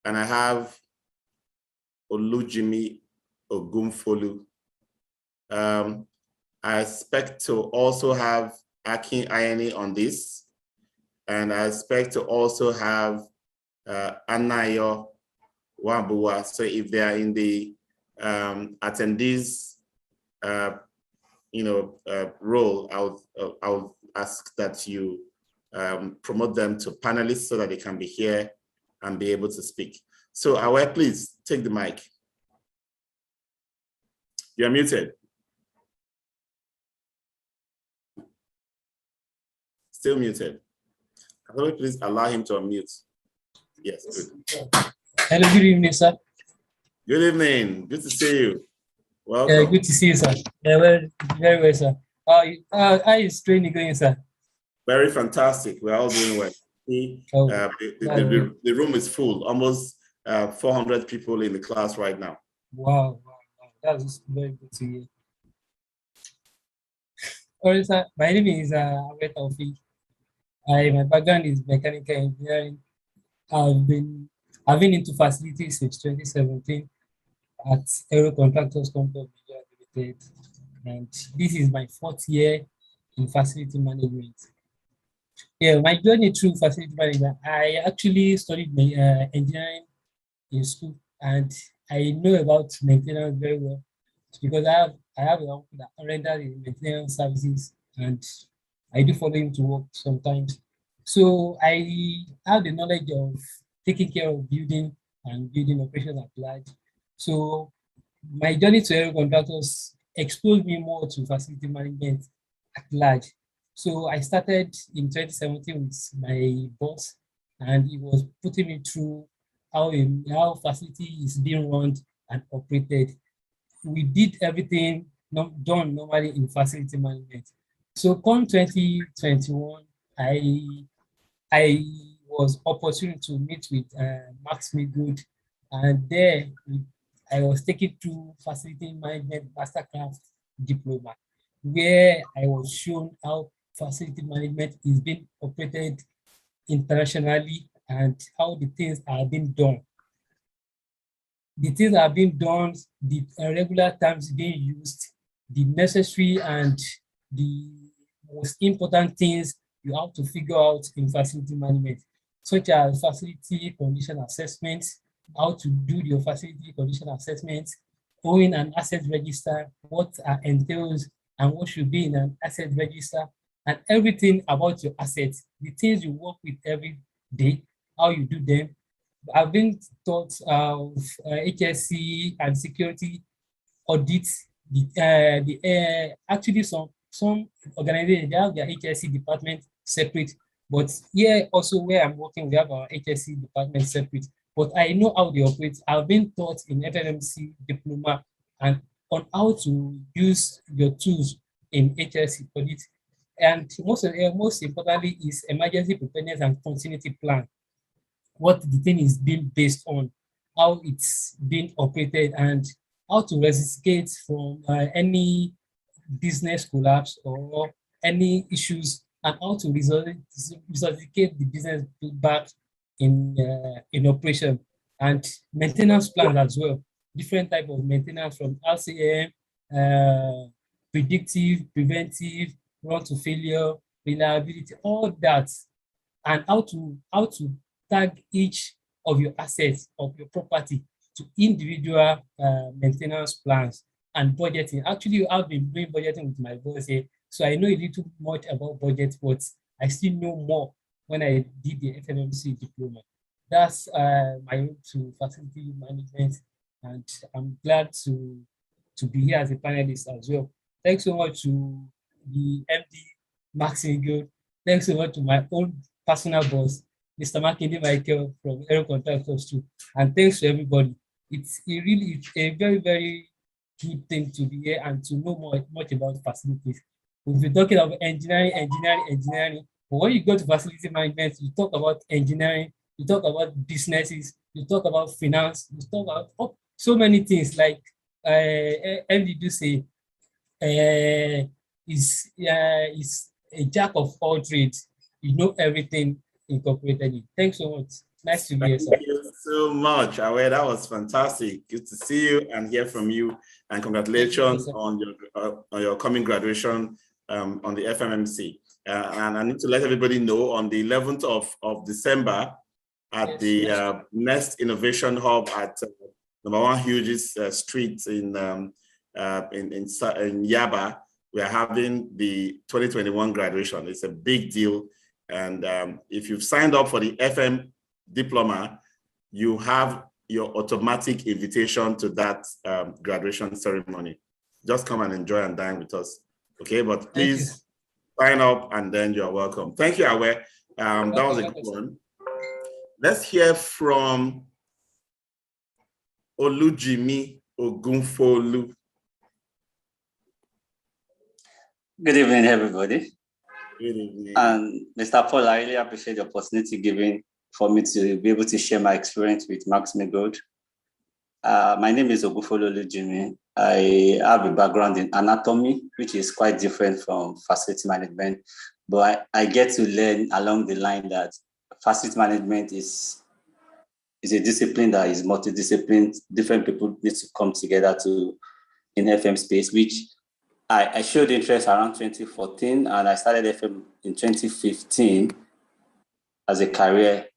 and I have Olujimi Ogumfolu. I expect to also have Akin Ayeni on this, and I expect to also have Anayo Wambua. So if they are in the attendees role, I'll ask that you promote them to panelists so that they can be here and be able to speak. So Awe, please take the mic. You're muted. Still muted. Can we please allow him to unmute? Yes, good. Hello, good evening, sir. Good evening. Good to see you. Welcome. Good to see you, sir. Well, very well, sir. How is training going, sir? Very fantastic. We're all doing well. The room is full. Almost 400 people in the class right now. Wow. That's very good to hear. All right, sir. My name is Awe Taufik. My background is mechanical engineering. I've been into facilities since 2017 at Aero Contractors Company of Nigeria Limited, and this is my 4th year in facility management. Yeah, my journey through facility management, I actually studied engineering in school, and I know about maintenance very well because I have a uncle that renders maintenance services, and I do follow him to work sometimes. So I have the knowledge of taking care of building and building operations at large. So my journey to Aero Contractors exposed me more to facility management at large. So I started in 2017 with my boss, and he was putting me through how facility is being run and operated. We did everything done normally in facility management. So come 2021, I was opportune to meet with Max-Migold, and there I was taken to facility management Mastercraft Diploma, where I was shown how facility management is being operated internationally and how the things are being done. The things are being done, the regular terms being used, the necessary and the most important things you have to figure out in facility management, such as facility condition assessment, how to do your facility condition assessment, owning an asset register, what entails and what should be in an asset register, and everything about your assets, the things you work with every day, how you do them. I've been taught of HSC and security audits. Actually, some organizations, they have their HSC department separate, but here also where I'm working, we have our HSC department separate. but I know how they operate. I've been taught in FMMC diploma and on how to use your tools in HLC audit. And most importantly is emergency preparedness and continuity plan. What the thing is being based on, how it's being operated, and how to resuscitate from any business collapse or any issues, and how to resuscitate the business back in operation, and maintenance plans as well. Different type of maintenance from RCM, predictive, preventive, run to failure, reliability, all that, and how to tag each of your assets of your property to individual maintenance plans and budgeting. Actually, I've been doing budgeting with my boss here, so I know a little much about budget, but I still know more when I did the FMMC diploma. That's my route to facility management, and I'm glad to be here as a panelist as well. Thanks so much to the MD, Max-Migold. Thanks so much to my own personal boss, Mr. Makinde Michael from Aero Contractors too. And thanks to everybody. It's a very, very good thing to be here and to know much about facilities. We've been talking about engineering. But when you go to facility management, you talk about engineering, you talk about businesses, you talk about finance, you talk about so many things like MD do say, is a jack of all trades. You know everything incorporated in. Thanks so much. Nice to be here, sir. Thank you so much, Awe. That was fantastic. Good to see you and hear from you. And congratulations on your coming graduation on the FMMC. And I need to let everybody know on the 11th of December at the Nest Innovation Hub at #1 Hughes Street in Yaba, we are having the 2021 graduation. It's a big deal. And if you've signed up for the FM diploma, you have your automatic invitation to that graduation ceremony. Just come and enjoy and dine with us. Okay, but please sign up and then you're welcome. Thank you, Awe. That was a good one. Let's hear from Olujimi Ogunfolu. Good evening, everybody. Good evening. And Mr. Paul, I really appreciate the opportunity given for me to be able to share my experience with Max-Migold. My name is Ogunfolu Olujimi. I have a background in anatomy, which is quite different from facility management, but I get to learn along the line that facility management is a discipline that is multidisciplinary. Different people need to come together in FM space, which I showed interest around 2014, and I started FM in 2015 as a career,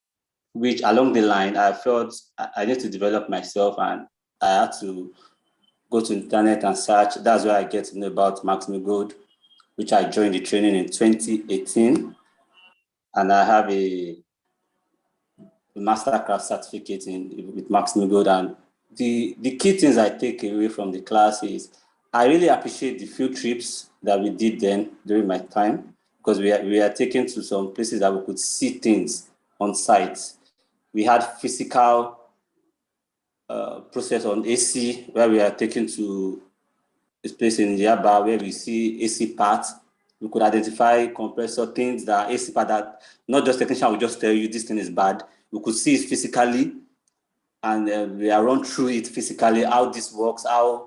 which along the line, I felt I need to develop myself, and I had to go to internet and search. That's where I get to know about Max-Migold, which I joined the training in 2018. And I have a Mastercraft certificate with Max-Migold. And the key things I take away from the class is I really appreciate the few trips that we did then during my time, because we are taken to some places that we could see things on site. We had physical process on AC, where we are taken to this place in Yaba where we see AC parts. We could identify compressor things that AC part that not just technician will just tell you this thing is bad. We could see it physically, and we are run through it physically, how this works, how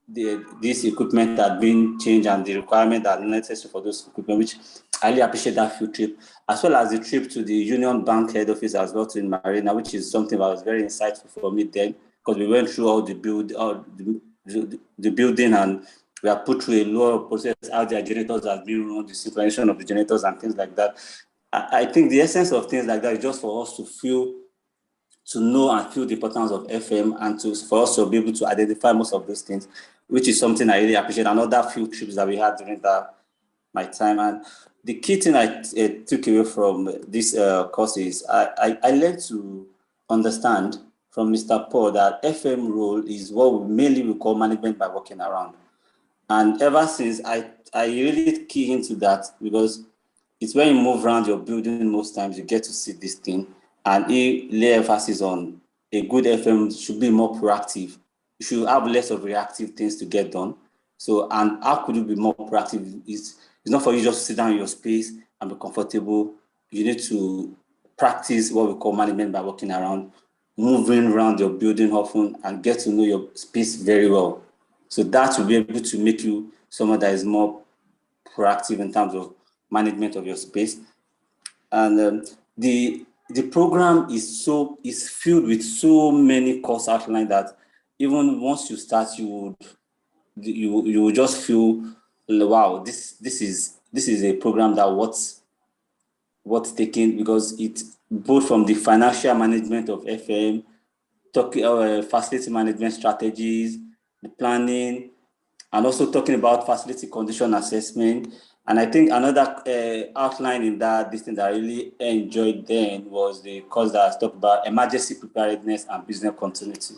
this equipment had been changed and the requirement that are necessary for those equipment, which I really appreciate that field trip, as well as the trip to the Union Bank head office as well in Marina, which is something that was very insightful for me then, because we went through all the building, and we are put through a lot of process, how the generators are being run, the synchronization of the generators and things like that. I think the essence of things like that is just for us to know and feel the importance of FM, and for us to be able to identify most of those things, which is something I really appreciate. Another few trips that we had during my time. And the key thing I took away from this course is I learned to understand from Mr. Paul that FM role is what mainly we call management by working around. And ever since, I really key into that, because it's when you move around your building most times you get to see this thing. and he lay emphasis on a good FM should be more proactive. You should have less of reactive things to get done. So, and how could you be more proactive? It's not for you just to sit down in your space and be comfortable. You need to practice what we call management by walking around, moving around your building often, and get to know your space very well. So that will be able to make you someone that is more proactive in terms of management of your space. And the program is filled with so many course outlines that even once you start, you will just feel, wow, this is a program that what's taking, because it both from the financial management of FM, talking facility management strategies, the planning, and also talking about facility condition assessment. And I think another outline in this thing that I really enjoyed then was the course that I talked about emergency preparedness and business continuity.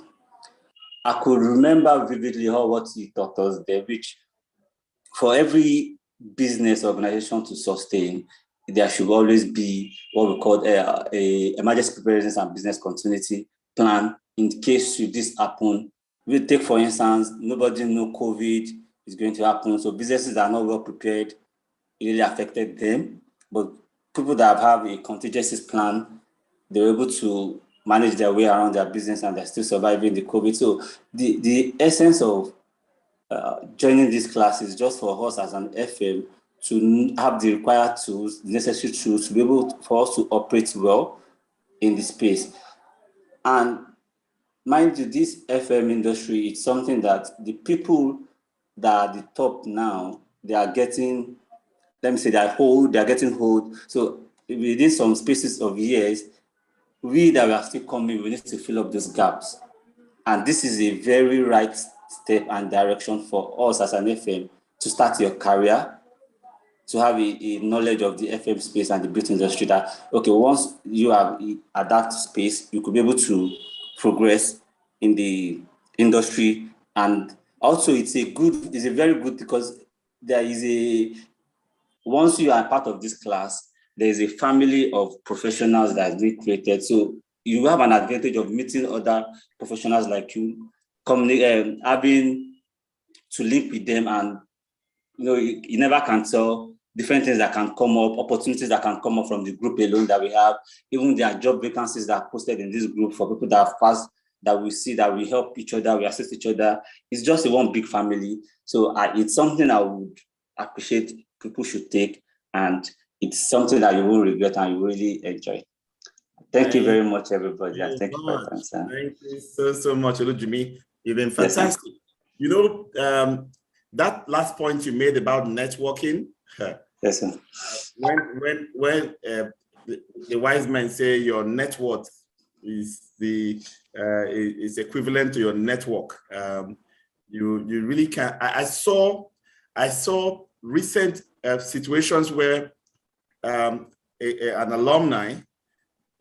I could remember vividly what he taught us there, which for every business organization to sustain, there should always be what we call a emergency preparedness and business continuity plan in case should this happen. We take, for instance, nobody know COVID is going to happen, so businesses that are not well prepared, it really affected them. But people that have a contingency plan, they're able to manage their way around their business and they're still surviving the COVID. So the essence of joining this class is just for us as an FM to have the required tools, the necessary tools to be able for us to operate well in the space. And mind you, this FM industry, it's something that the people that are at the top now, they are getting, let me say, they're getting old. So within some spaces of years, we that are still coming, we need to fill up those gaps. And this is a very right step and direction for us as an FM to start your career, to have a knowledge of the FM space and the built industry that, okay, once you are at that space, you could be able to progress in the industry. And also it's a very good, because there is once you are part of this class, there is a family of professionals that has been created. So you have an advantage of meeting other professionals like you, having to link with them, and you never can tell different things that can come up, opportunities that can come up from the group alone that we have. Even there are job vacancies that are posted in this group for people that have passed, that we see, that we help each other, we assist each other. It's just a one big family. So it's something I would appreciate people should take, and it's something that you won't regret and you really enjoy. Thank you very much, everybody. And thank you for your time. Thank you so much, Jimmy. You've been fantastic. Yes, that last point you made about networking. Yes, sir. When the wise men say your net worth is is equivalent to your network, you really can. I saw recent situations where an alumni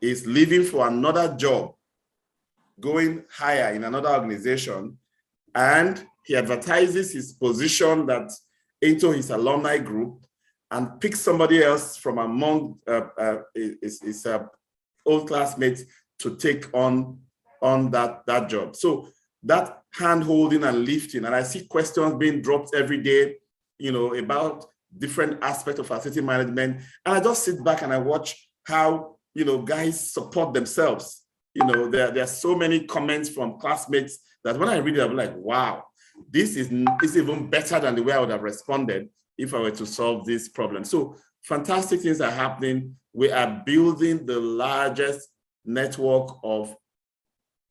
is leaving for another job, going higher in another organization, and he advertises his position into his alumni group and picks somebody else from among his old classmates to take on that job. So that hand holding and lifting, and I see questions being dropped every day, about different aspects of facility management. And I just sit back and I watch how, guys support themselves. There are so many comments from classmates that when I read it, I'm like, wow, this is even better than the way I would have responded if I were to solve this problem. So fantastic things are happening. We are building the largest network of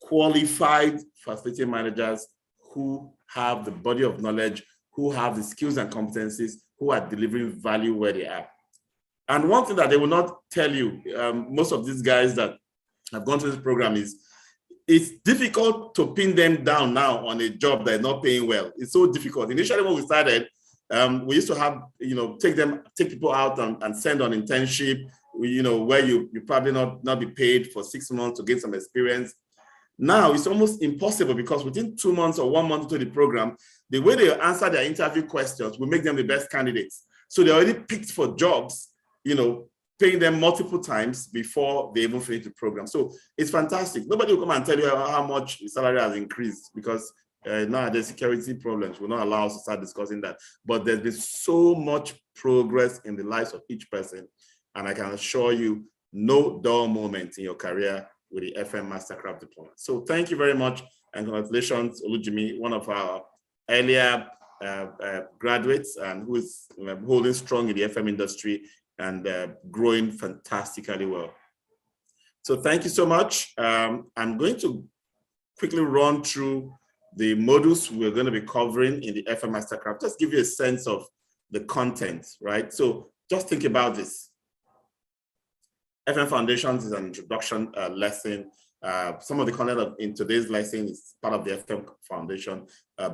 qualified facility managers who have the body of knowledge, who have the skills and competencies, who are delivering value where they are. And one thing that they will not tell you, most of these guys that have gone through this program, is it's difficult to pin them down now on a job that is not paying well. It's so difficult. Initially, when we started, we used to have, take people out and send on internship, where you probably not be paid for 6 months to get some experience. Now it's almost impossible, because within 2 months or 1 month into the program, the way they answer their interview questions will make them the best candidates. So they're already picked for jobs, paying them multiple times before they even finish the program. So it's fantastic. Nobody will come and tell you how much the salary has increased, because now there's security problems will not allow us to start discussing that. But there's been so much progress in the lives of each person. And I can assure you, no dull moment in your career with the FM Mastercraft Diploma. So thank you very much, and congratulations, Olujimi, one of our earlier graduates, and who is holding strong in the FM industry and growing fantastically well. So thank you so much. I'm going to quickly run through the modules we're going to be covering in the FM Mastercraft, just give you a sense of the content, right? So just think about this. FM Foundations is an introduction lesson. Some of the content in today's lesson is part of the FM Foundation,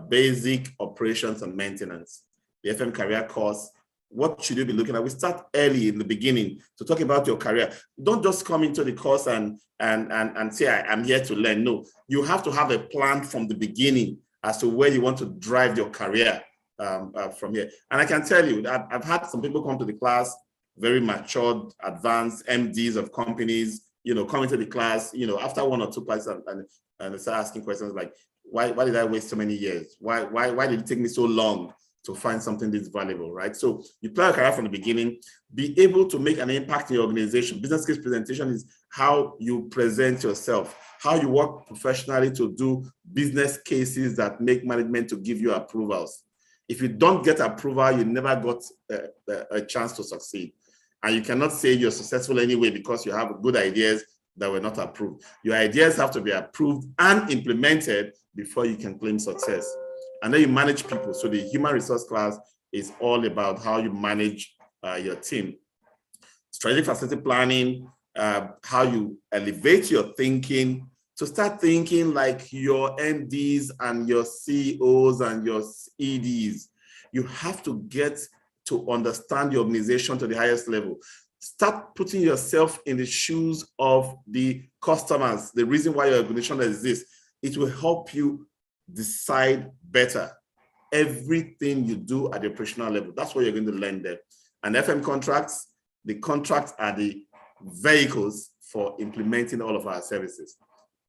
basic operations and maintenance. The FM career course, what should you be looking at? We start early in the beginning to talk about your career. Don't just come into the course and say, I'm here to learn. No, you have to have a plan from the beginning as to where you want to drive your career from here. And I can tell you that I've had some people come to the class, very matured, advanced MDs of companies, come into the class, after one or two classes and start asking questions like, why did I waste so many years? Why did it take me so long to find something this valuable, right? So you plan a career from the beginning, be able to make an impact in your organization. Business case presentation is how you present yourself, how you work professionally to do business cases that make management to give you approvals. If you don't get approval, you never got a chance to succeed. And you cannot say you're successful anyway because you have good ideas that were not approved. Your ideas have to be approved and implemented before you can claim success. And then you manage people. So the human resource class is all about how you manage your team. Strategic facility planning, how you elevate your thinking to start thinking like your MDs and your CEOs and your EDs. You have to get to understand your organization to the highest level. Start putting yourself in the shoes of the customers, the reason why your organization exists. It will help you decide better everything you do at the operational level. That's what you're going to learn there. And FM contracts, the contracts are the vehicles for implementing all of our services.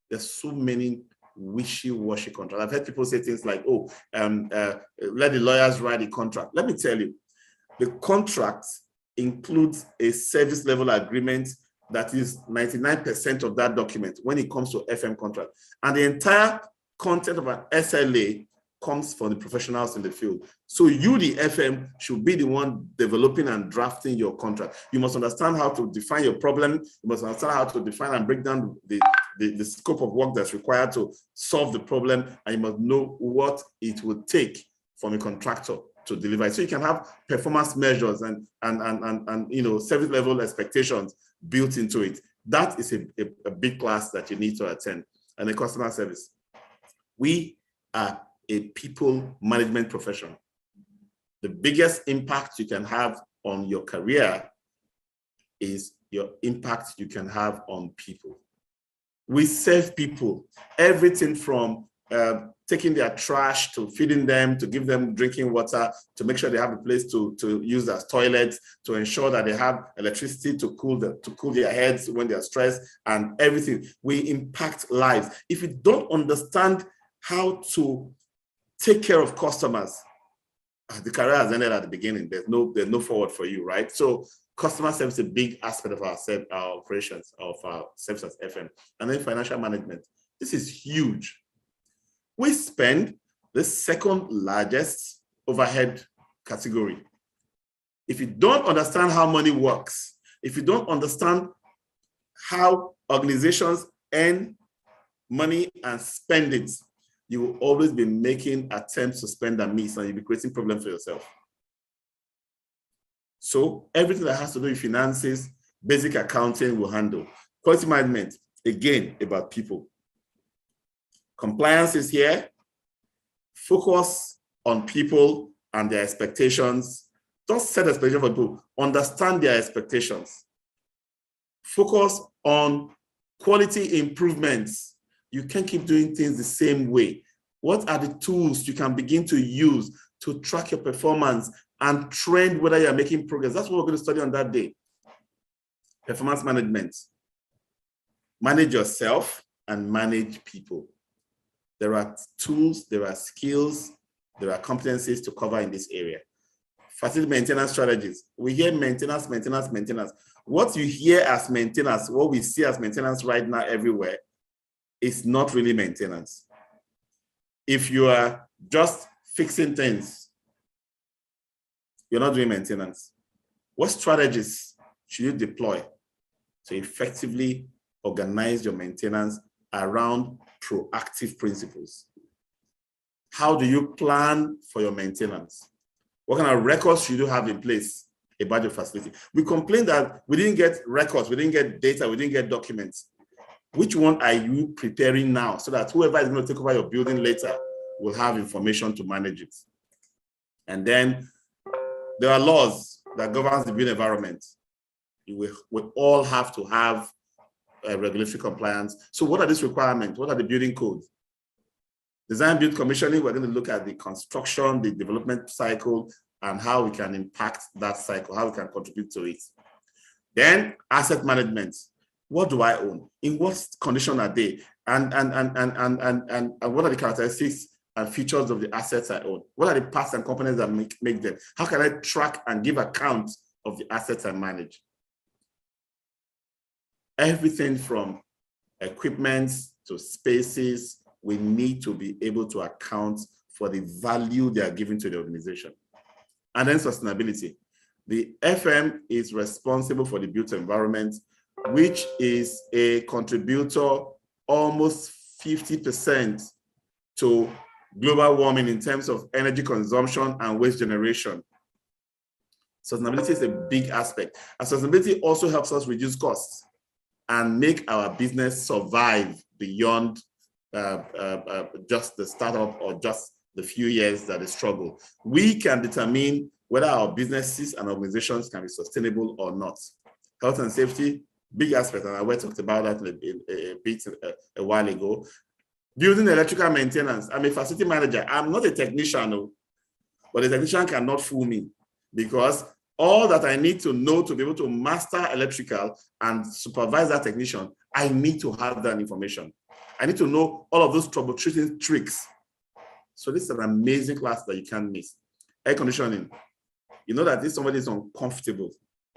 There's so many wishy-washy contracts. I've heard people say things like, let the lawyers write the contract. Let me tell you, the contract includes a service level agreement that is 99% of that document when it comes to FM contract. And the entire content of an SLA comes from the professionals in the field. So you, the FM, should be the one developing and drafting your contract. You must understand how to define your problem. You must understand how to define and break down the scope of work that's required to solve the problem. And you must know what it would take from a contractor to deliver it. So you can have performance measures and service level expectations built into it. That is a big class that you need to attend. And the customer service. We are a people management profession. The biggest impact you can have on your career is your impact you can have on people. We serve people, everything from taking their trash to feeding them, to give them drinking water, to make sure they have a place to use as toilets, to ensure that they have electricity to cool their heads when they're stressed, and everything. We impact lives. If you don't understand how to take care of customers, the career has ended at the beginning. There's no forward for you, right? So customer service is a big aspect of our operations, of our service as FM. And then financial management. This is huge. We spend the second largest overhead category. If you don't understand how money works, if you don't understand how organizations earn money and spend it, you will always be making attempts to spend and miss, and you'll be creating problems for yourself. So everything that has to do with finances, basic accounting will handle. Quality management, again, about people. Compliance is here. Focus on people and their expectations. Don't set expectations for people. Understand their expectations. Focus on quality improvements. You can't keep doing things the same way. What are the tools you can begin to use to track your performance and trend whether you're making progress? That's what we're going to study on that day. Performance management. Manage yourself and manage people. There are tools, there are skills, there are competencies to cover in this area. Facility maintenance strategies. We hear maintenance, maintenance, maintenance. What you hear as maintenance, what we see as maintenance right now everywhere, is not really maintenance. If you are just fixing things, you're not doing maintenance. What strategies should you deploy to effectively organize your maintenance around proactive principles? How do you plan for your maintenance? What kind of records should you have in place about your facility? We complain that we didn't get records, we didn't get data, we didn't get documents. Which one are you preparing now so that whoever is going to take over your building later will have information to manage it? And then there are laws that govern the built environment. We all have to have regulatory compliance. So what are these requirements? What are the building codes? Design, build, commissioning, we're going to look at the construction, the development cycle, and how we can impact that cycle, how we can contribute to it. Then asset management. What do I own? In what condition are they? And what are the characteristics and features of the assets I own? What are the parts and components that make them? How can I track and give account of the assets I manage? Everything from equipment to spaces, we need to be able to account for the value they are giving to the organization. And then sustainability. The FM is responsible for the built environment, which is a contributor almost 50% to global warming in terms of energy consumption and waste generation. Sustainability is a big aspect. And sustainability also helps us reduce costs and make our business survive beyond just the startup or just the few years that they struggle. We can determine whether our businesses and organizations can be sustainable or not. Health and safety, big aspect, and I talked about that a while ago. Building electrical maintenance. I'm a facility manager. I'm not a technician, but a technician cannot fool me, because all that I need to know to be able to master electrical and supervise that technician, I need to have that information. I need to know all of those troubleshooting tricks. So this is an amazing class that you can't miss. Air conditioning. You know that if somebody is uncomfortable,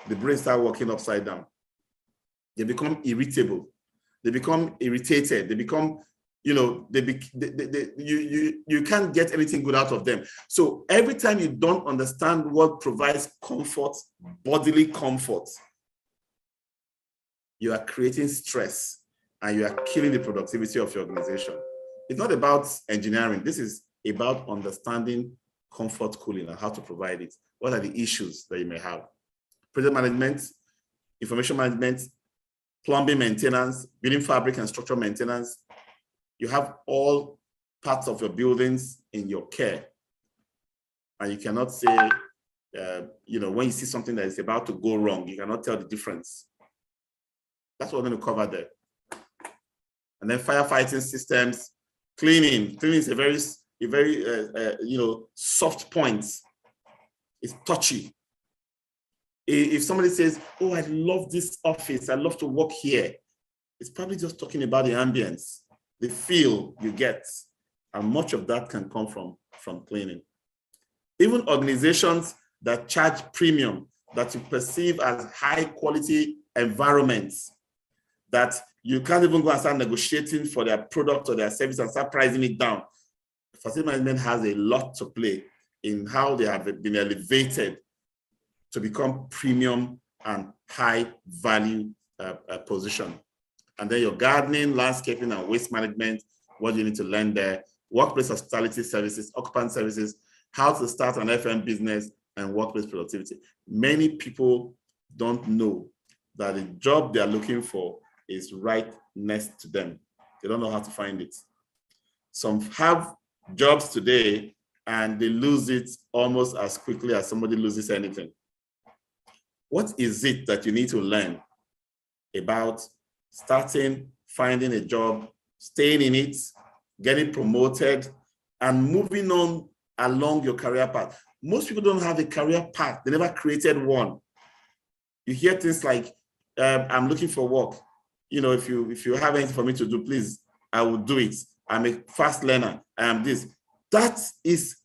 the brain starts working upside down. They become irritable. They become irritated. They become, you can't get anything good out of them. So every time you don't understand what provides comfort, bodily comfort, you are creating stress and you are killing the productivity of your organization. It's not about engineering. This is about understanding comfort cooling and how to provide it. What are the issues that you may have? Project management, information management, plumbing maintenance, building fabric and structural maintenance. You have all parts of your buildings in your care. And you cannot say, when you see something that is about to go wrong, you cannot tell the difference. That's what we're going to cover there. And then firefighting systems, cleaning. Cleaning is a very soft point. It's touchy. If somebody says, oh, I love this office, I love to work here, it's probably just talking about the ambience, the feel you get. And much of that can come from cleaning. Even organizations that charge premium, that you perceive as high quality environments, that you can't even go and start negotiating for their product or their service and start pricing it down. Facility management has a lot to play in how they have been elevated to become premium and high value position. And then your gardening, landscaping, and waste management, what do you need to learn there? Workplace hospitality services, occupant services, how to start an FM business, and workplace productivity. Many people don't know that the job they're looking for is right next to them. They don't know how to find it. Some have jobs today and they lose it almost as quickly as somebody loses anything. What is it that you need to learn about starting, finding a job, staying in it, getting promoted, and moving on along your career path? Most people don't have a career path. They never created one. You hear things like, I'm looking for work. You know, if you have anything for me to do, please, I will do it. I'm a fast learner. I am this. That is,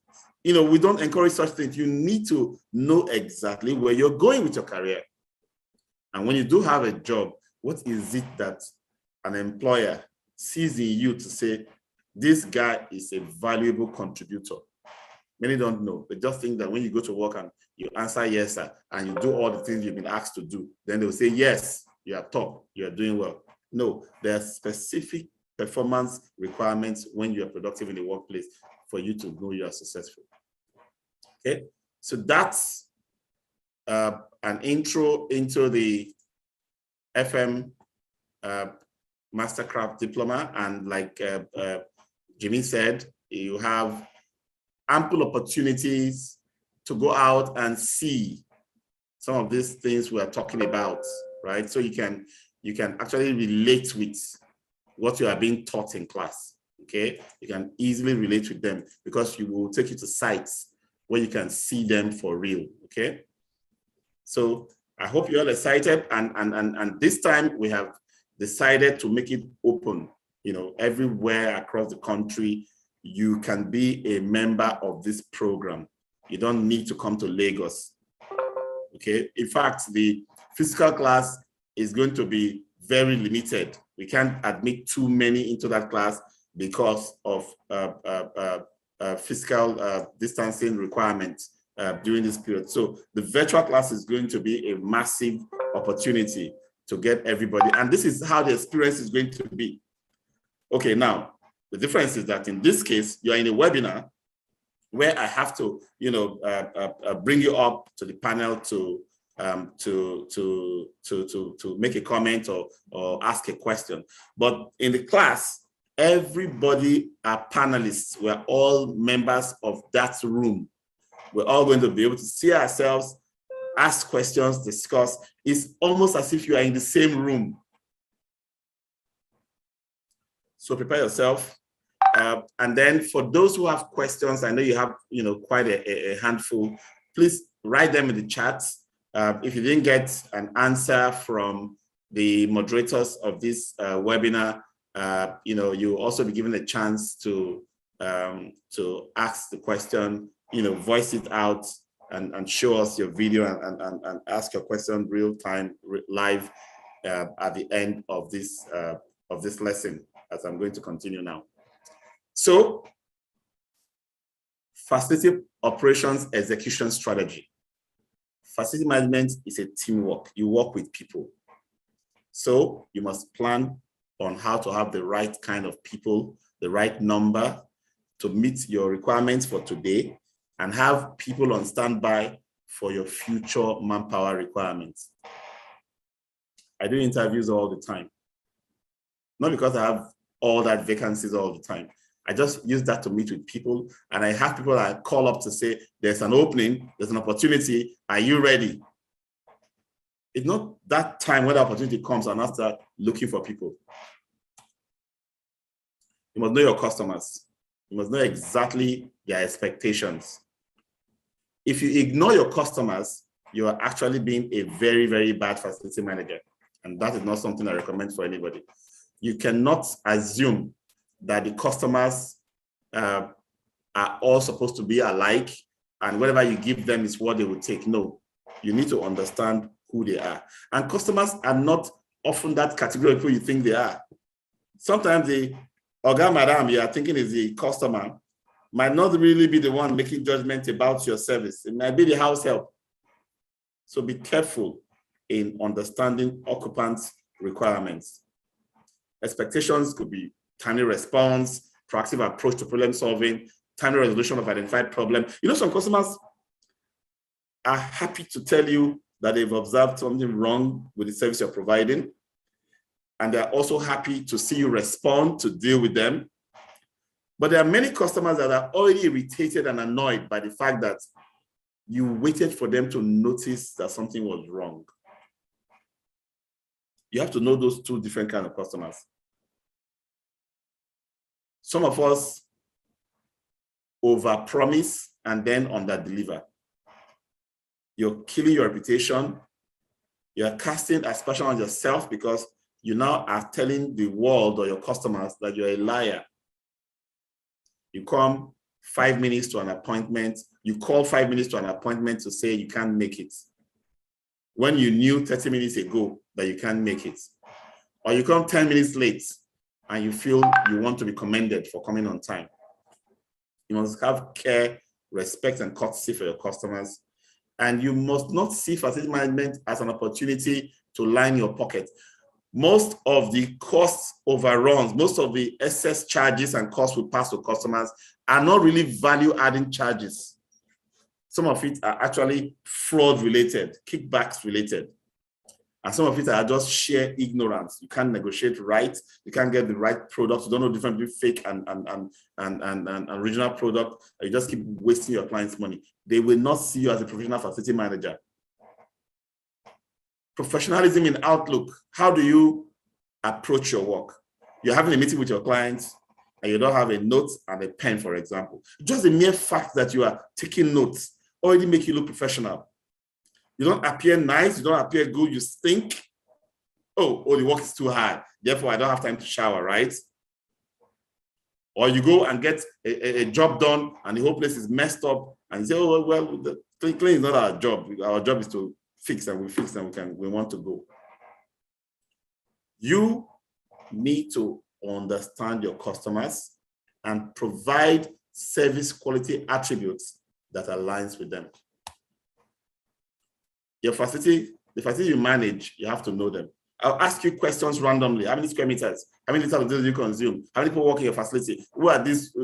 you know, we don't encourage such things. You need to know exactly where you're going with your career. And when you do have a job, what is it that an employer sees in you to say, this guy is a valuable contributor? Many don't know. They just think that when you go to work and you answer yes, sir, and you do all the things you've been asked to do, then they'll say, yes, you are top, you are doing well. No, there are specific performance requirements when you are productive in the workplace for you to know you are successful. Okay, so that's an intro into the FM Mastercraft Diploma. And like Jimmy said, you have ample opportunities to go out and see some of these things we are talking about, right? So you can actually relate with what you are being taught in class, okay? You can easily relate with them because you will take you to sites where you can see them for real, okay? So I hope you're all excited, and this time we have decided to make it open, you know, everywhere across the country. You can be a member of this program. You don't need to come to Lagos, okay? In fact, the physical class is going to be very limited. We can't admit too many into that class because of physical distancing requirements during this period. So the virtual class is going to be a massive opportunity to get everybody. And this is how the experience is going to be. Okay, now, the difference is that in this case, you're in a webinar where I have to, you know, bring you up to the panel to make a comment or ask a question. But in the class, everybody are panelists. We're all members of that room. We're all going to be able to see ourselves, ask questions, discuss. It's almost as if you are in the same room. So prepare yourself. And then for those who have questions, I know you have, you know, quite a handful, please write them in the chat. If you didn't get an answer from the moderators of this webinar, you know, you'll also be given a chance to ask the question, you know, voice it out and show us your video and ask your question real time, live at the end of this lesson, as I'm going to continue now. So, facility operations execution strategy. Facility management is a teamwork. You work with people. So you must plan on how to have the right kind of people, the right number to meet your requirements for today, and have people on standby for your future manpower requirements. I do interviews all the time. Not because I have all that vacancies all the time. I just use that to meet with people, and I have people I call up to say, there's an opening, there's an opportunity, are you ready? It's not that time when the opportunity comes and I start looking for people. You must know your customers. You must know exactly their expectations. If you ignore your customers, you are actually being a very, very bad facility manager. And that is not something I recommend for anybody. You cannot assume that the customers are all supposed to be alike and whatever you give them is what they will take. No, you need to understand who they are. And customers are not often that category of people you think they are. Sometimes the Oga Madam you are thinking is the customer might not really be the one making judgment about your service. It might be the house help. So be careful in understanding occupants' requirements. Expectations could be timely response, proactive approach to problem solving, timely resolution of identified problem. You know, some customers are happy to tell you that they've observed something wrong with the service you're providing. And they're also happy to see you respond to deal with them. But there are many customers that are already irritated and annoyed by the fact that you waited for them to notice that something was wrong. You have to know those two different kinds of customers. Some of us overpromise and then underdeliver. You're killing your reputation. You are casting aspersion on yourself because you now are telling the world or your customers that you're a liar. You come 5 minutes to an appointment, you call 5 minutes to an appointment to say you can't make it, when you knew 30 minutes ago that you can't make it. Or you come 10 minutes late and you feel you want to be commended for coming on time. You must have care, respect, and courtesy for your customers. And you must not see facility management as an opportunity to line your pocket. Most of the cost overruns, most of the excess charges and costs we pass to customers are not really value-adding charges. Some of it are actually fraud-related, kickbacks related. And some of it are just sheer ignorance. You can't negotiate right. You can't get the right product. You don't know the difference between fake and original product. You just keep wasting your client's money. They will not see you as a professional facility manager. Professionalism in outlook. How do you approach your work? You're having a meeting with your clients and you don't have a note and a pen, for example. Just the mere fact that you are taking notes already make you look professional. You don't appear nice, you don't appear good, you stink. Oh, the work is too hard, therefore I don't have time to shower, right? Or you go and get a job done and the whole place is messed up and you say, oh, well, the cleaning is not our job. Our job is to fix, and we want to go. You need to understand your customers and provide service quality attributes that aligns with them. Your facility, the facility you manage, you have to know them. I'll ask you questions randomly. How many square meters? How many liters do you consume? How many people work in your facility? Who are these?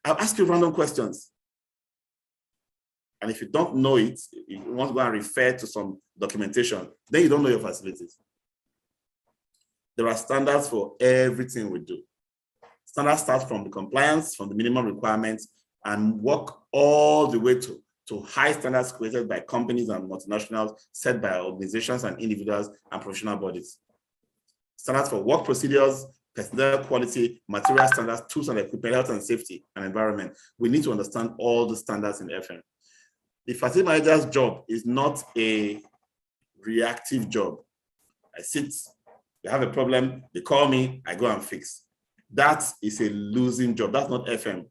I'll ask you random questions. And if you don't know it, you want to go and refer to some documentation, then you don't know your facilities. There are standards for everything we do. Standards start from the compliance, from the minimum requirements, and work all the way to high standards created by companies and multinationals, set by organizations and individuals and professional bodies. Standards for work procedures, personnel quality, material standards, tools and equipment, health and safety, and environment. We need to understand all the standards in FM. The facility manager's job is not a reactive job. I sit, they have a problem, they call me, I go and fix. That is a losing job. That's not FM.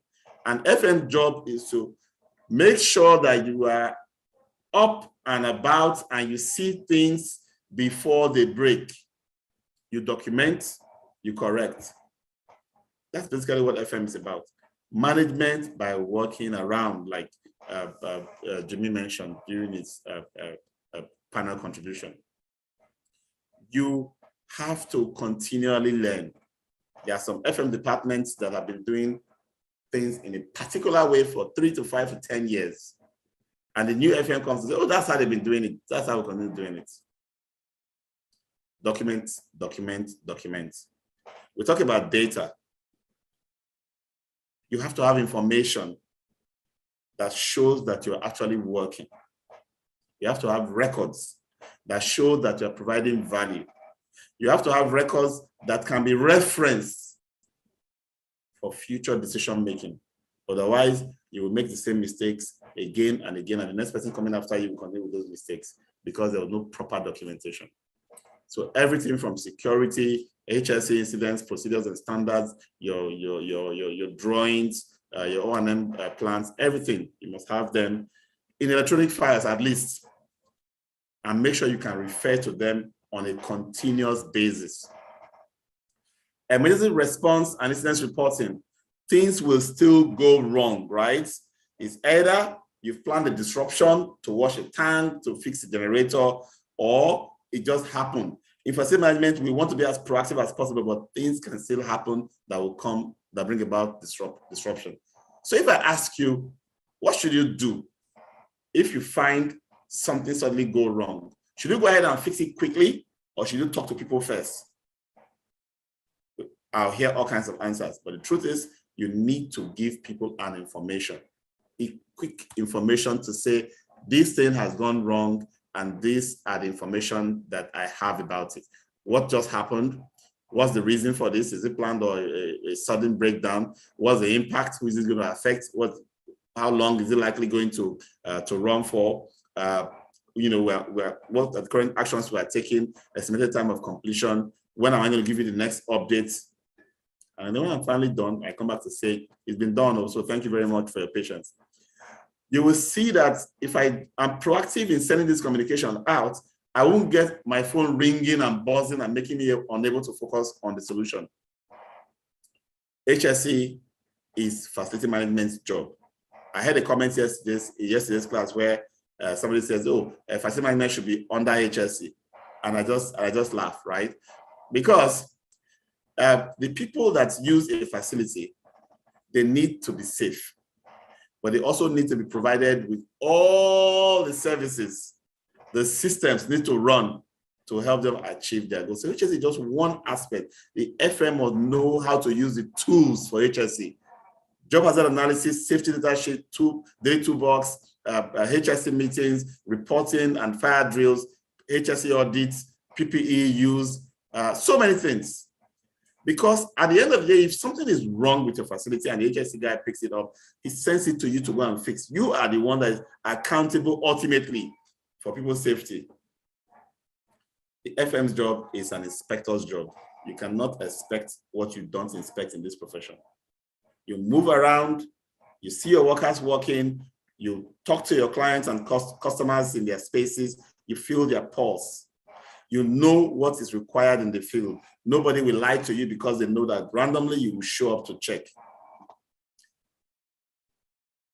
And FM job is to make sure that you are up and about and you see things before they break. You document, you correct. That's basically what FM is about. Management by working around, like Jimmy mentioned during his panel contribution. You have to continually learn. There are some FM departments that have been doing things in a particular way for 3 to 5 to 10 years. And the new FM comes and says, oh, that's how they've been doing it. That's how we continue doing it. Document, document, document. We talk about data. You have to have information that shows that you're actually working. You have to have records that show that you're providing value. You have to have records that can be referenced for future decision making. Otherwise, you will make the same mistakes again and again, and the next person coming after you will continue with those mistakes because there was no proper documentation. So everything from security, HSE incidents, procedures and standards, your drawings, your O&M plans, everything, you must have them in electronic files at least, and make sure you can refer to them on a continuous basis. Emergency response and incident reporting, things will still go wrong, right? It's either you've planned a disruption to wash a tank, to fix a generator, or it just happened. In facility management, we want to be as proactive as possible, but things can still happen that will come, that bring about disruption. So if I ask you, what should you do if you find something suddenly go wrong? Should you go ahead and fix it quickly, or should you talk to people first? I'll hear all kinds of answers, but the truth is you need to give people an information, a quick information to say, this thing has gone wrong, and these are the information that I have about it. What just happened? What's the reason for this? Is it planned or a sudden breakdown? What's the impact? Who is it going to affect? How long is it likely going to run for? what are the current actions we are taking, estimated time of completion, when am I going to give you the next update? And then when I'm finally done, I come back to say, it's been done also. Thank you very much for your patience. You will see that if I am proactive in sending this communication out, I won't get my phone ringing and buzzing and making me unable to focus on the solution. HSE is facility management's job. I had a comment yesterday's class where somebody says, "Oh, facility management should be under HSE," and I just laugh, right? Because the people that use a facility, they need to be safe, but they also need to be provided with all the services. The systems need to run to help them achieve their goals. So HSE is just one aspect. The FM must know how to use the tools for HSE. Job hazard analysis, safety data sheet, day toolbox, HSE meetings, reporting and fire drills, HSE audits, PPE use, so many things. Because at the end of the day, if something is wrong with your facility and the HSE guy picks it up, he sends it to you to go and fix. You are the one that is accountable ultimately for people's safety. The FM's job is an inspector's job. You cannot expect what you don't inspect in this profession. You move around, you see your workers working, you talk to your clients and customers in their spaces, you feel their pulse. You know what is required in the field. Nobody will lie to you because they know that randomly you will show up to check.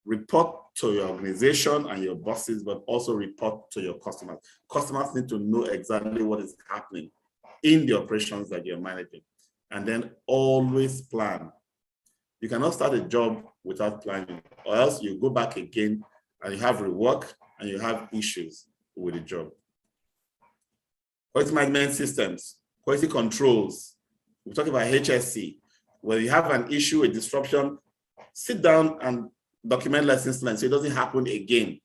Report to your organization and your bosses, but also report to your customers. Customers need to know exactly what is happening in the operations that you're managing. And then always plan. You cannot start a job without planning, or else you go back again and you have rework and you have issues with the job. Quality management systems, quality controls. We talk about HSE. When you have an issue, a disruption, sit down and document lessons learned so it doesn't happen again,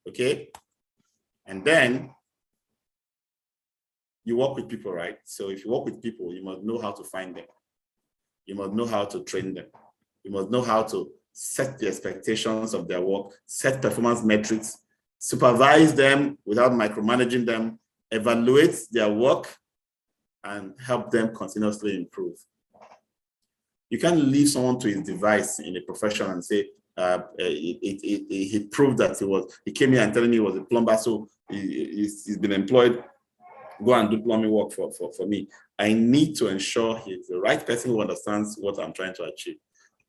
okay? And then you work with people, right? So if you work with people, you must know how to find them. You must know how to train them. You must know how to set the expectations of their work, set performance metrics, supervise them without micromanaging them, evaluate their work, and help them continuously improve. You can't leave someone to his device in a profession and say, he proved that he came here and telling me he was a plumber, so he's been employed, go and do plumbing work for me. I need to ensure he's the right person who understands what I'm trying to achieve.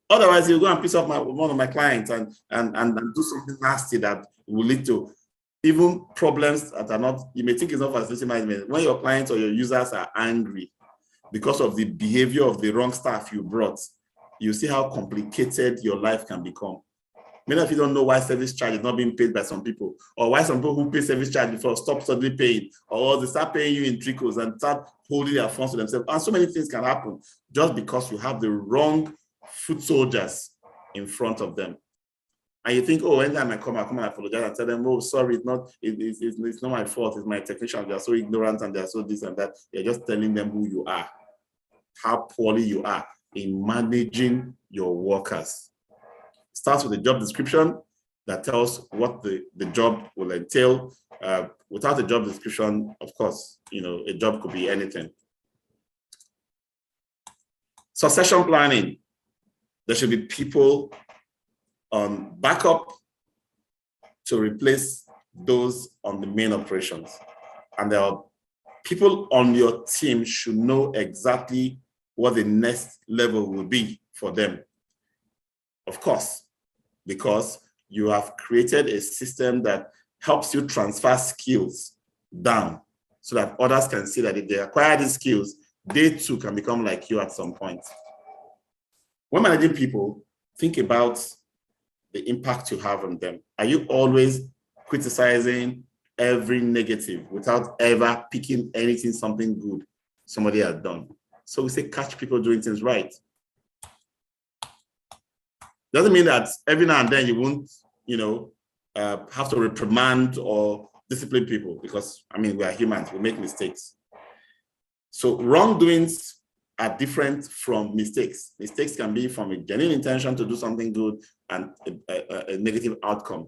Otherwise, he'll go and piss off one of my clients and do something nasty that will lead to even problems that are not, you may think it's not facility management. When your clients or your users are angry because of the behavior of the wrong staff you brought, you see how complicated your life can become. Many of you don't know why service charge is not being paid by some people, or why some people who pay service charge before stop suddenly paying, or they start paying you in trickles and start holding their funds to themselves. And so many things can happen just because you have the wrong foot soldiers in front of them. And you think, oh, anytime I come and apologize and tell them, oh, sorry, it's not my fault, it's my technician. They're so ignorant and they're so this and that. You're just telling them who you are, how poorly you are in managing your workers. Starts with a job description that tells what the job will entail. Without a job description, of course, a job could be anything. Succession planning. There should be people on backup to replace those on the main operations. And there are people on your team should know exactly what the next level will be for them. Of course, because you have created a system that helps you transfer skills down so that others can see that if they acquire these skills, they too can become like you at some point. When managing people, think about the impact you have on them. Are you always criticizing every negative without ever picking something good somebody has done? So we say catch people doing things right. Doesn't mean that every now and then you won't, have to reprimand or discipline people, because we are humans, we make mistakes. So wrongdoings are different from mistakes. Mistakes can be from a genuine intention to do something good and a negative outcome.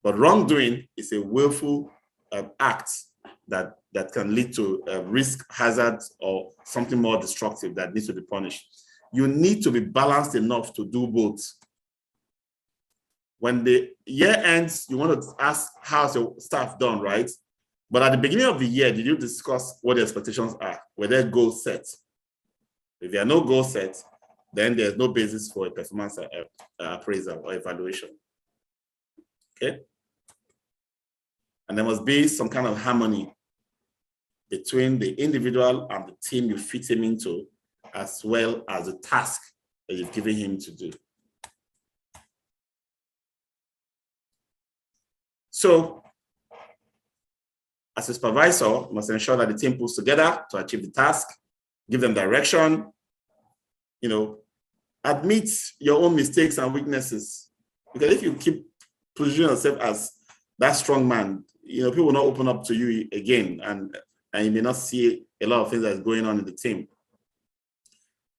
But wrongdoing is a willful act that can lead to risk, hazards, or something more destructive that needs to be punished. You need to be balanced enough to do both. When the year ends, you want to ask, how's your staff done, right? But at the beginning of the year, did you discuss what the expectations are? Were there goals set? If there are no goals set, then there's no basis for a performance appraisal or evaluation. Okay? And there must be some kind of harmony between the individual and the team you fit him into, as well as the task that you've given him to do. So, as a supervisor, you must ensure that the team pulls together to achieve the task, give them direction, admit your own mistakes and weaknesses. Because if you keep positioning yourself as that strong man, people will not open up to you again, and you may not see a lot of things that's going on in the team.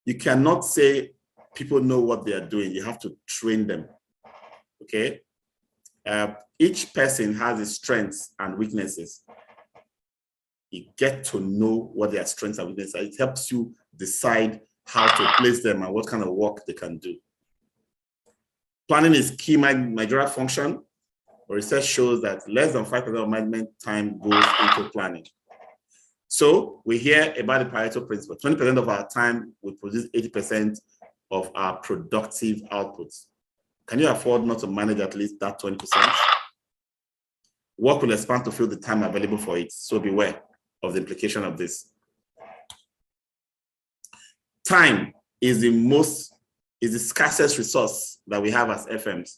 You cannot say people know what they are doing. You have to train them, okay? Each person has its strengths and weaknesses. You get to know what their strengths and weaknesses are. It helps you decide how to place them and what kind of work they can do. Planning is key managerial function. Research shows that less than 5% of management time goes into planning. So we hear about the Pareto principle. 20% of our time will produce 80% of our productive outputs. Can you afford not to manage at least that 20%? Work will expand to fill the time available for it. So beware of the implication of this. Time is the scarcest resource that we have as FMs.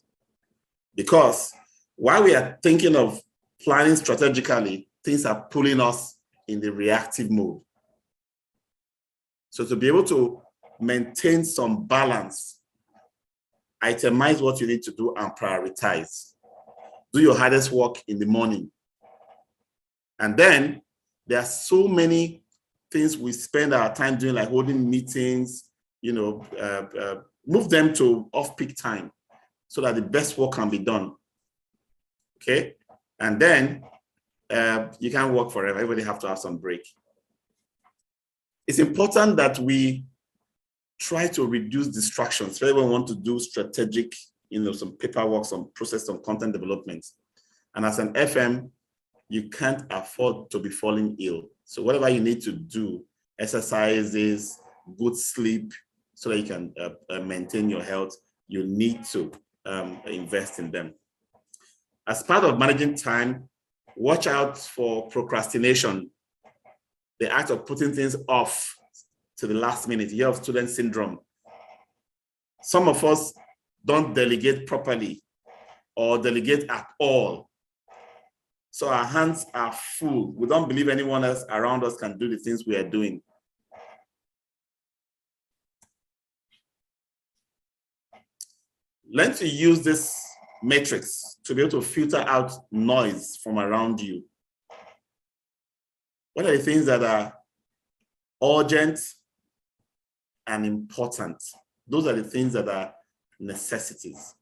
Because while we are thinking of planning strategically, things are pulling us in the reactive mode. So to be able to maintain some balance, itemize what you need to do and prioritize. Do your hardest work in the morning. And then there are so many things we spend our time doing, like holding meetings, move them to off-peak time so that the best work can be done. Okay? And then you can't work forever. Everybody have to have some break. It's important that we try to reduce distractions. Especially when we want to do strategic, some paperwork, some process, some content development. And as an FM, you can't afford to be falling ill. So whatever you need to do, exercises, good sleep, so that you can maintain your health, you need to invest in them. As part of managing time, watch out for procrastination, the act of putting things off to the last minute. You have student syndrome. Some of us don't delegate properly or delegate at all. So our hands are full. We don't believe anyone else around us can do the things we are doing. Learn to use this matrix to be able to filter out noise from around you. What are the things that are urgent and important? Those are the things that are necessities.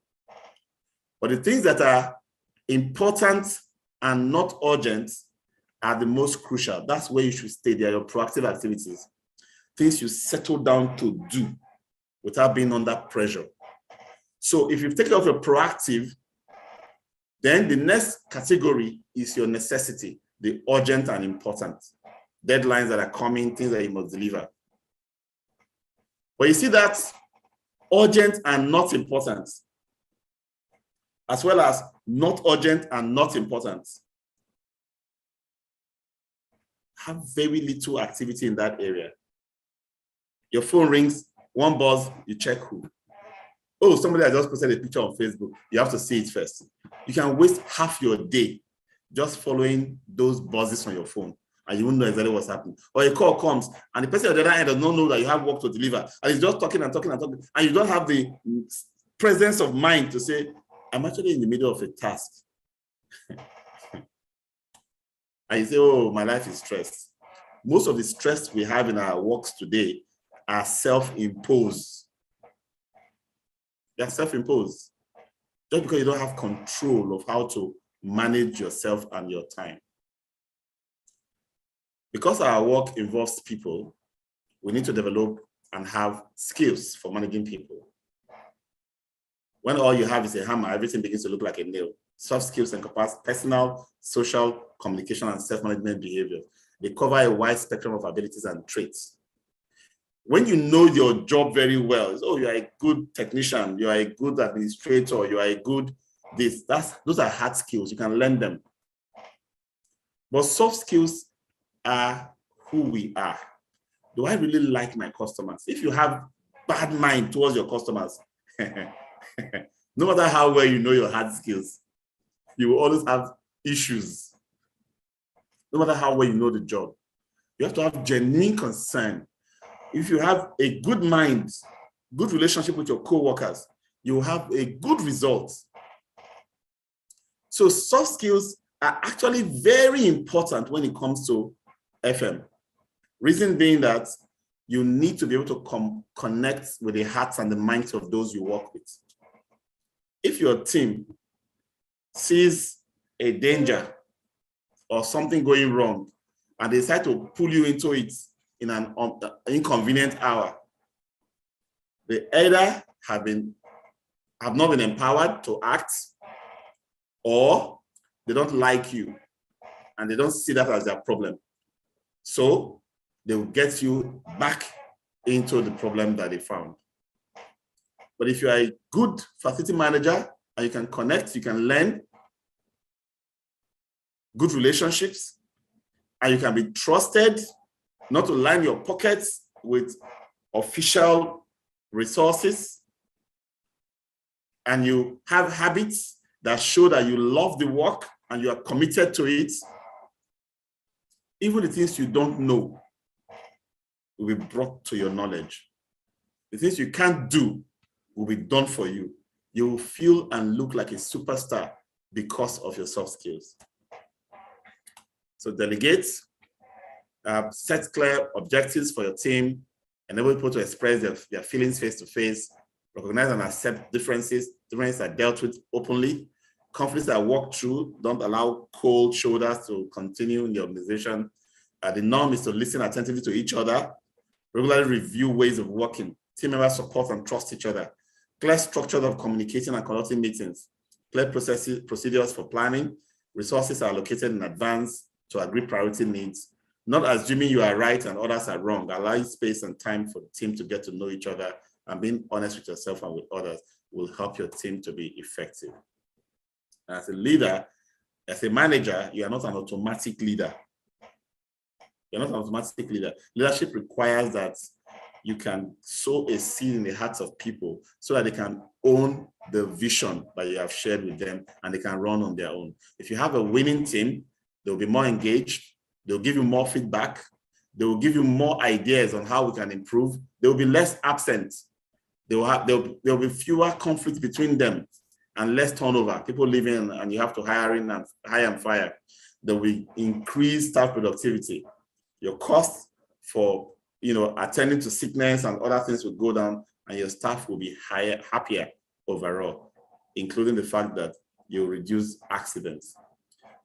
But the things that are important and not urgent are the most crucial. That's where you should stay. They are your proactive activities. Things you settle down to do without being under pressure. So if you've taken off your proactive, then the next category is your necessity, the urgent and important. Deadlines that are coming, things that you must deliver. But you see that urgent and not important, as well as not urgent and not important, have very little activity in that area. Your phone rings, one buzz, you check who. Oh, somebody has just posted a picture on Facebook. You have to see it first. You can waste half your day just following those buzzes on your phone, and you won't know exactly what's happening. Or a call comes, and the person on the other end does not know that you have work to deliver, and he's just talking and talking and talking, and you don't have the presence of mind to say, I'm actually in the middle of a task. And you say, oh, my life is stressed. Most of the stress we have in our works today are self-imposed. They're self-imposed. just because you don't have control of how to manage yourself and your time. Because our work involves people, we need to develop and have skills for managing people. When all you have is a hammer, everything begins to look like a nail. Soft skills encompass personal, social, communication, and self-management behavior. They cover a wide spectrum of abilities and traits. When you know your job very well, oh, you are a good technician, you are a good administrator, you are a good this. Those are hard skills. You can learn them. But soft skills are who we are. Do I really like my customers? If you have bad mind towards your customers, no matter how well you know your hard skills, you will always have issues. No matter how well you know the job, you have to have genuine concern. If you have a good mind, good relationship with your co-workers, you will have a good result. So soft skills are actually very important when it comes to FM. Reason being that you need to be able to connect with the hearts and the minds of those you work with. If your team sees a danger or something going wrong and they decide to pull you into it in an inconvenient hour, they either have not been empowered to act, or they don't like you and they don't see that as their problem. So they will get you back into the problem that they found. But if you are a good facility manager and you can connect, you can learn, good relationships, and you can be trusted not to line your pockets with official resources, and you have habits that show that you love the work and you are committed to it, even the things you don't know will be brought to your knowledge. The things you can't do will be done for you. You will feel and look like a superstar because of your soft skills. So delegate, set clear objectives for your team, enable people to express their feelings face-to-face, recognize and accept differences. Differences are dealt with openly. Conflicts are worked through. Don't allow cold shoulders to continue in the organization. The norm is to listen attentively to each other, regularly review ways of working. Team members support and trust each other. Clear structure of communicating and conducting meetings. Clear procedures for planning. Resources are allocated in advance to agree priority needs. Not assuming you are right and others are wrong. Allowing space and time for the team to get to know each other, and being honest with yourself and with others will help your team to be effective. As a leader, as a manager, you are not an automatic leader. You're not an automatic leader. Leadership requires that you can sow a seed in the hearts of people so that they can own the vision that you have shared with them and they can run on their own. If you have a winning team, they'll be more engaged. They'll give you more feedback. They will give you more ideas on how we can improve. They will be less absent. There'll be fewer conflicts between them and less turnover. People leave in and you have to hire and fire. There will increase staff productivity. Your cost for attending to sickness and other things will go down, and your staff will be happier overall, including the fact that you reduce accidents.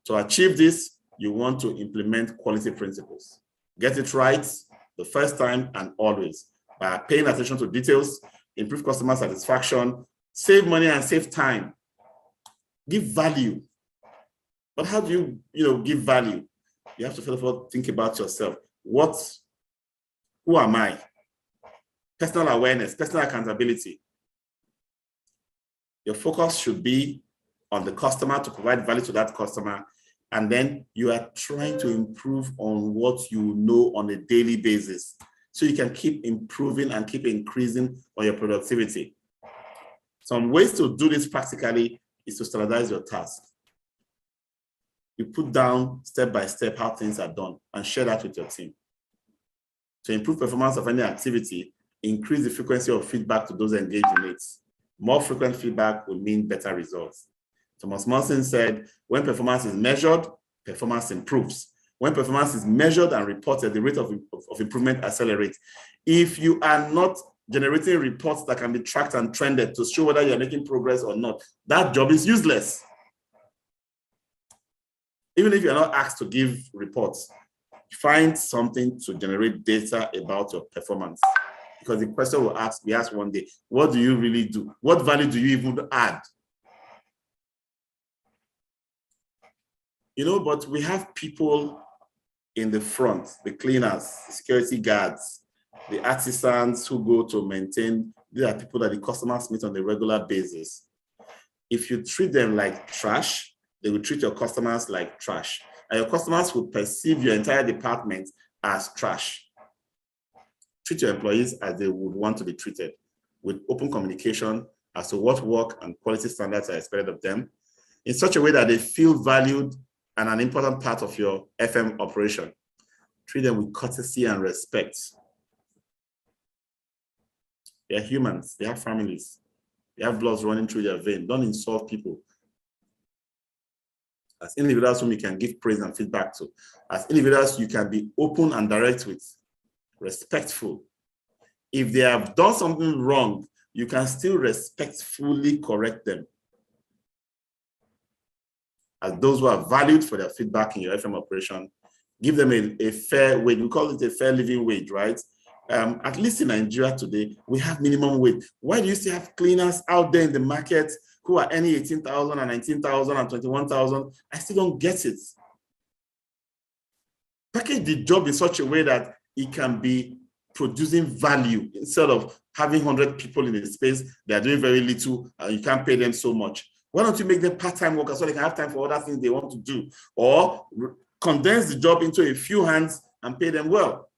To achieve this, you want to implement quality principles. Get it right the first time and always by paying attention to details, improve customer satisfaction, save money and save time, give value. But how do you give value? You have to first of all think about yourself. Who am I? Personal awareness, personal accountability. Your focus should be on the customer, to provide value to that customer. And then you are trying to improve on what you know on a daily basis, so you can keep improving and keep increasing on your productivity. Some ways to do this practically is to standardize your task. You put down step by step how things are done and share that with your team. To improve performance of any activity, increase the frequency of feedback to those engaged in it. More frequent feedback will mean better results. Thomas Monson said, when performance is measured, performance improves. When performance is measured and reported, the rate of improvement accelerates. If you are not generating reports that can be tracked and trended to show whether you're making progress or not, that job is useless. Even if you're not asked to give reports, find something to generate data about your performance. Because the question will be asked one day, what do you really do? What value do you even add? You know, but we have people in the front, the cleaners, the security guards, the artisans who go to maintain. These are people that the customers meet on a regular basis. If you treat them like trash, they will treat your customers like trash. And your customers will perceive your entire department as trash. Treat your employees as they would want to be treated, with open communication as to what work and quality standards are expected of them, in such a way that they feel valued and an important part of your FM operation. Treat them with courtesy and respect. They're humans, they have families, they have blood running through their veins. Don't insult people. As individuals whom you can give praise and feedback to, as individuals you can be open and direct with, respectful. If they have done something wrong, you can still respectfully correct them. As those who are valued for their feedback in your FM operation, give them a fair wage. We call it a fair living wage, right? At least in Nigeria today, we have minimum wage. Why do you still have cleaners out there in the market who are earning 18,000 and 19,000 and 21,000? I still don't get it. Package the job in such a way that it can be producing value instead of having 100 people in the space. They are doing very little and you can't pay them so much. Why don't you make them part-time workers so they can have time for other things they want to do? Or condense the job into a few hands and pay them well.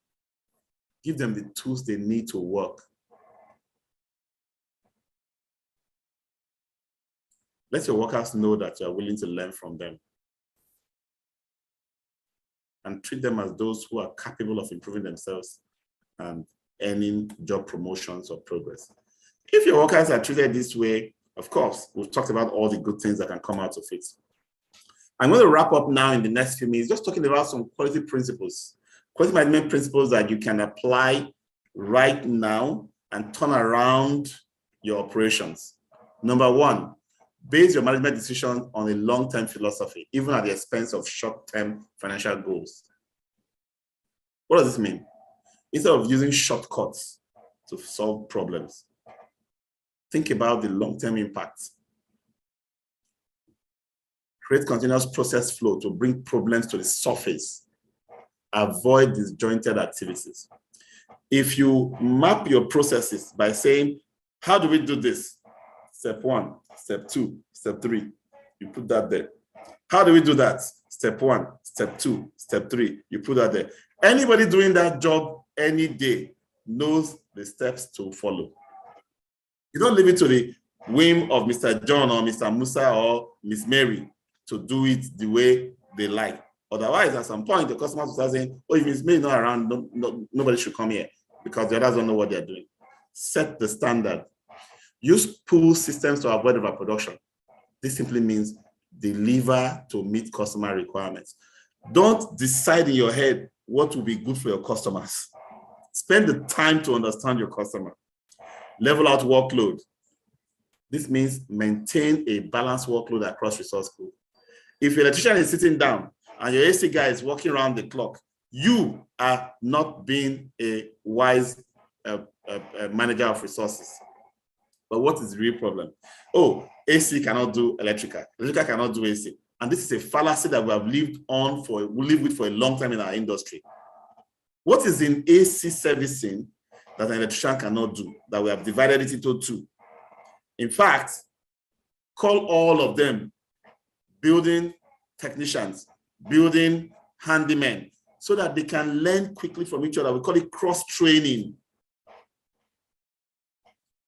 Give them the tools they need to work. Let your workers know that you are willing to learn from them. And treat them as those who are capable of improving themselves and earning job promotions or progress. If your workers are treated this way, of course, we've talked about all the good things that can come out of it. I'm going to wrap up now in the next few minutes, just talking about some quality principles, quality management principles that you can apply right now and turn around your operations. Number one, base your management decisions on a long-term philosophy, even at the expense of short-term financial goals. What does this mean? Instead of using shortcuts to solve problems, think about the long-term impact. Create continuous process flow to bring problems to the surface. Avoid disjointed activities. If you map your processes by saying, how do we do this? Step 1, step 2, step 3. You put that there. How do we do that? Step 1, step 2, step 3. You put that there. Anybody doing that job any day knows the steps to follow. You don't leave it to the whim of Mr. John or Mr. Musa or Miss Mary to do it the way they like. Otherwise, at some point, the customers will start saying, oh, if Miss Mary is not around, nobody should come here because the others don't know what they're doing. Set the standard. Use pull systems to avoid overproduction. This simply means deliver to meet customer requirements. Don't decide in your head what will be good for your customers. Spend the time to understand your customer. Level out workload. This means maintain a balanced workload across resource pool. If your electrician is sitting down and your AC guy is working around the clock, you are not being a wise manager of resources. But what is the real problem? Oh, AC cannot do electrical. Electrical cannot do AC. And this is a fallacy that we have lived with for a long time in our industry. What is in AC servicing that an electrician cannot do, that we have divided it into two? In fact, call all of them building technicians, building handymen, so that they can learn quickly from each other. We call it cross-training.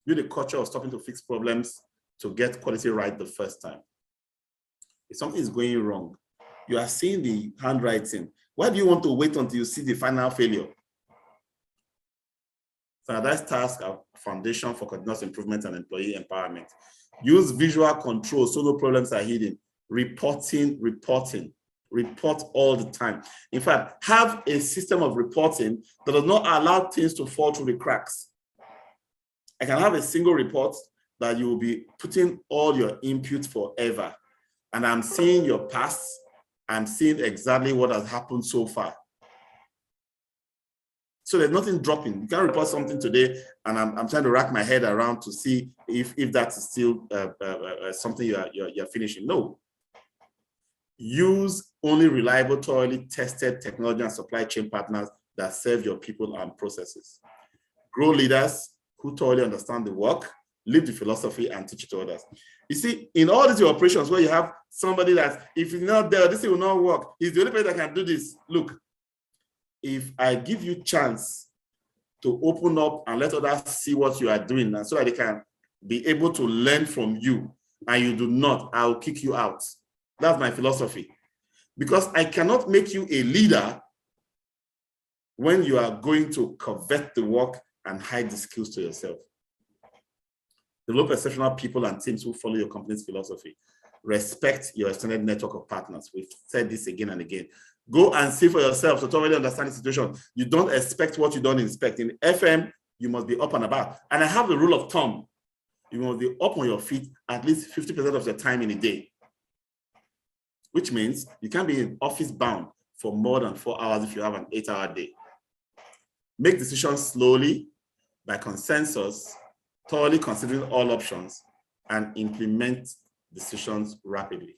Build a culture of stopping to fix problems to get quality right the first time. If something is going wrong, you are seeing the handwriting. Why do you want to wait until you see the final failure? Standardized tasks are foundation for continuous improvement and employee empowerment. Use visual control so no problems are hidden. Reporting. Report all the time. In fact, have a system of reporting that does not allow things to fall through the cracks. I can have a single report that you will be putting all your input forever. And I'm seeing your past. I'm seeing exactly what has happened so far. So there's nothing dropping. You can't report something today, and I'm trying to rack my head around to see if that is still something you're finishing. No. Use only reliable, thoroughly tested technology and supply chain partners that serve your people and processes. Grow leaders who thoroughly understand the work, live the philosophy, and teach it to others. You see, in all these operations where you have somebody that, if he's not there, this will not work. He's the only person that can do this. Look, if I give you chance to open up and let others see what you are doing, and so that they can be able to learn from you, and you do not, I'll kick you out. That's my philosophy. Because I cannot make you a leader when you are going to covet the work and hide the skills to yourself. Develop exceptional people and teams who follow your company's philosophy. Respect your extended network of partners. We've said this again and again. Go and see for yourself to totally understand the situation. You don't expect what you don't inspect. In FM, you must be up and about. And I have the rule of thumb. You must be up on your feet at least 50% of your time in a day, which means you can't be in office bound for more than 4 hours if you have an 8-hour day. Make decisions slowly by consensus, thoroughly considering all options, and implement decisions rapidly.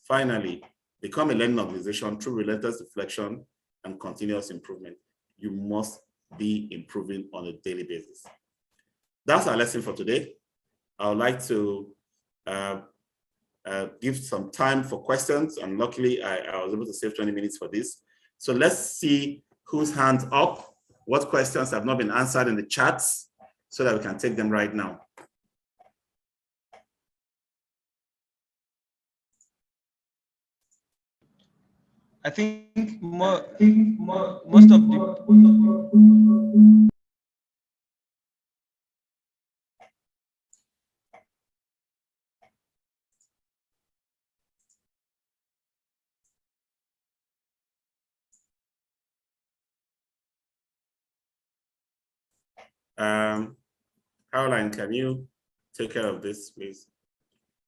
Finally, become a learning organization through relentless reflection and continuous improvement. You must be improving on a daily basis. That's our lesson for today. I would like to give some time for questions, and luckily I was able to save 20 minutes for this. So let's see whose hands up, what questions have not been answered in the chats, so that we can take them right now. I think most of the Caroline, can you take care of this, please?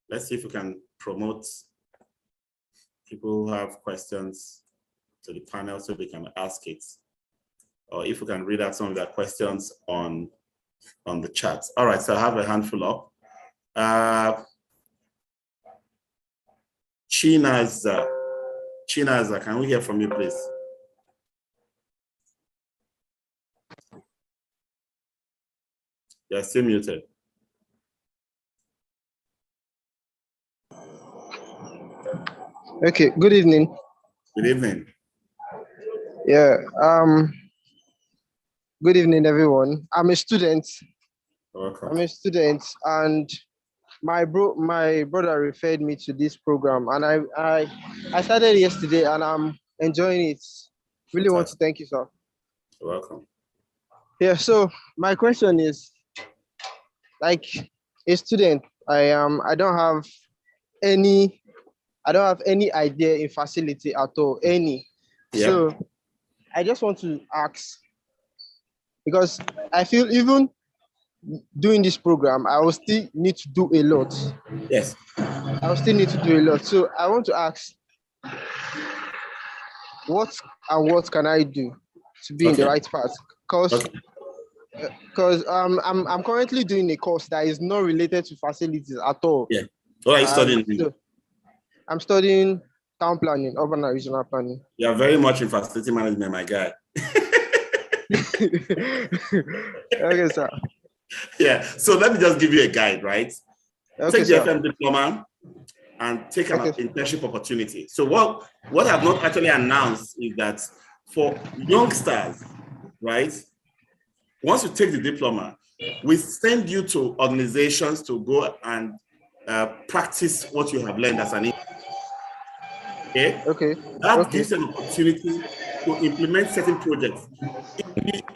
Let's see if we can promote people who have questions to the panel so they can ask it, or if we can read out some of their questions on the chat. All right, so I have a handful up. Chinaza, can we hear from you, please? You're still muted. Okay, good evening. Good evening. Yeah, good evening, everyone. I'm a student. Welcome. I'm a student, and my brother referred me to this program, and I started yesterday, and I'm enjoying it. Really want to thank you, sir. You're welcome. Yeah, so my question is, like a student, I don't have any idea in facility at all, any. Yeah. So I just want to ask, because I feel even doing this program, I will still need to do a lot. Yes. I will still need to do a lot. So I want to ask, what can I do to be in the right path? Because I'm currently doing a course that is not related to facilities at all. Yeah. What are you studying? So I'm studying town planning, urban and regional planning. You are very much in facility management, my guy. Okay, sir. Yeah. So let me just give you a guide, right? Okay, take the sir. FM diploma and take an internship opportunity. So what I've not actually announced is that for youngsters, right? Once you take the diploma, we send you to organizations to go and practice what you have learned as an intern. Okay? Okay. That gives an opportunity to implement certain projects.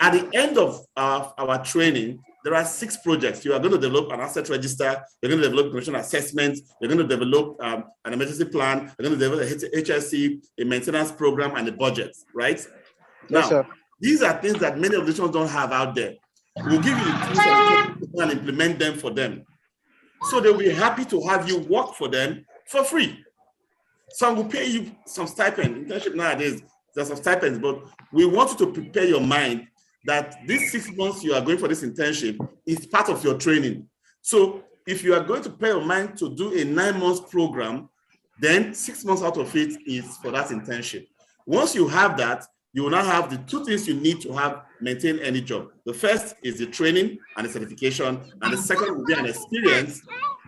At the end of our training, there are 6 projects. You are going to develop an asset register, you're going to develop commission assessment, you're going to develop an emergency plan, you're going to develop a HSC, a maintenance program, and a budget, right? Yes, now, sir. these are things that many organizations don't have out there. We'll give you the tools and you can implement them for them. So they'll be happy to have you work for them for free. Some will pay you some stipend. Internship nowadays, there's some stipends, but we want you to prepare your mind that this 6 months you are going for this internship is part of your training. So if you are going to prepare your mind to do a 9 months program, then 6 months out of it is for that internship. Once you have that, you will now have the 2 things you need to have maintain any job. The first is the training and the certification, and the second will be an experience.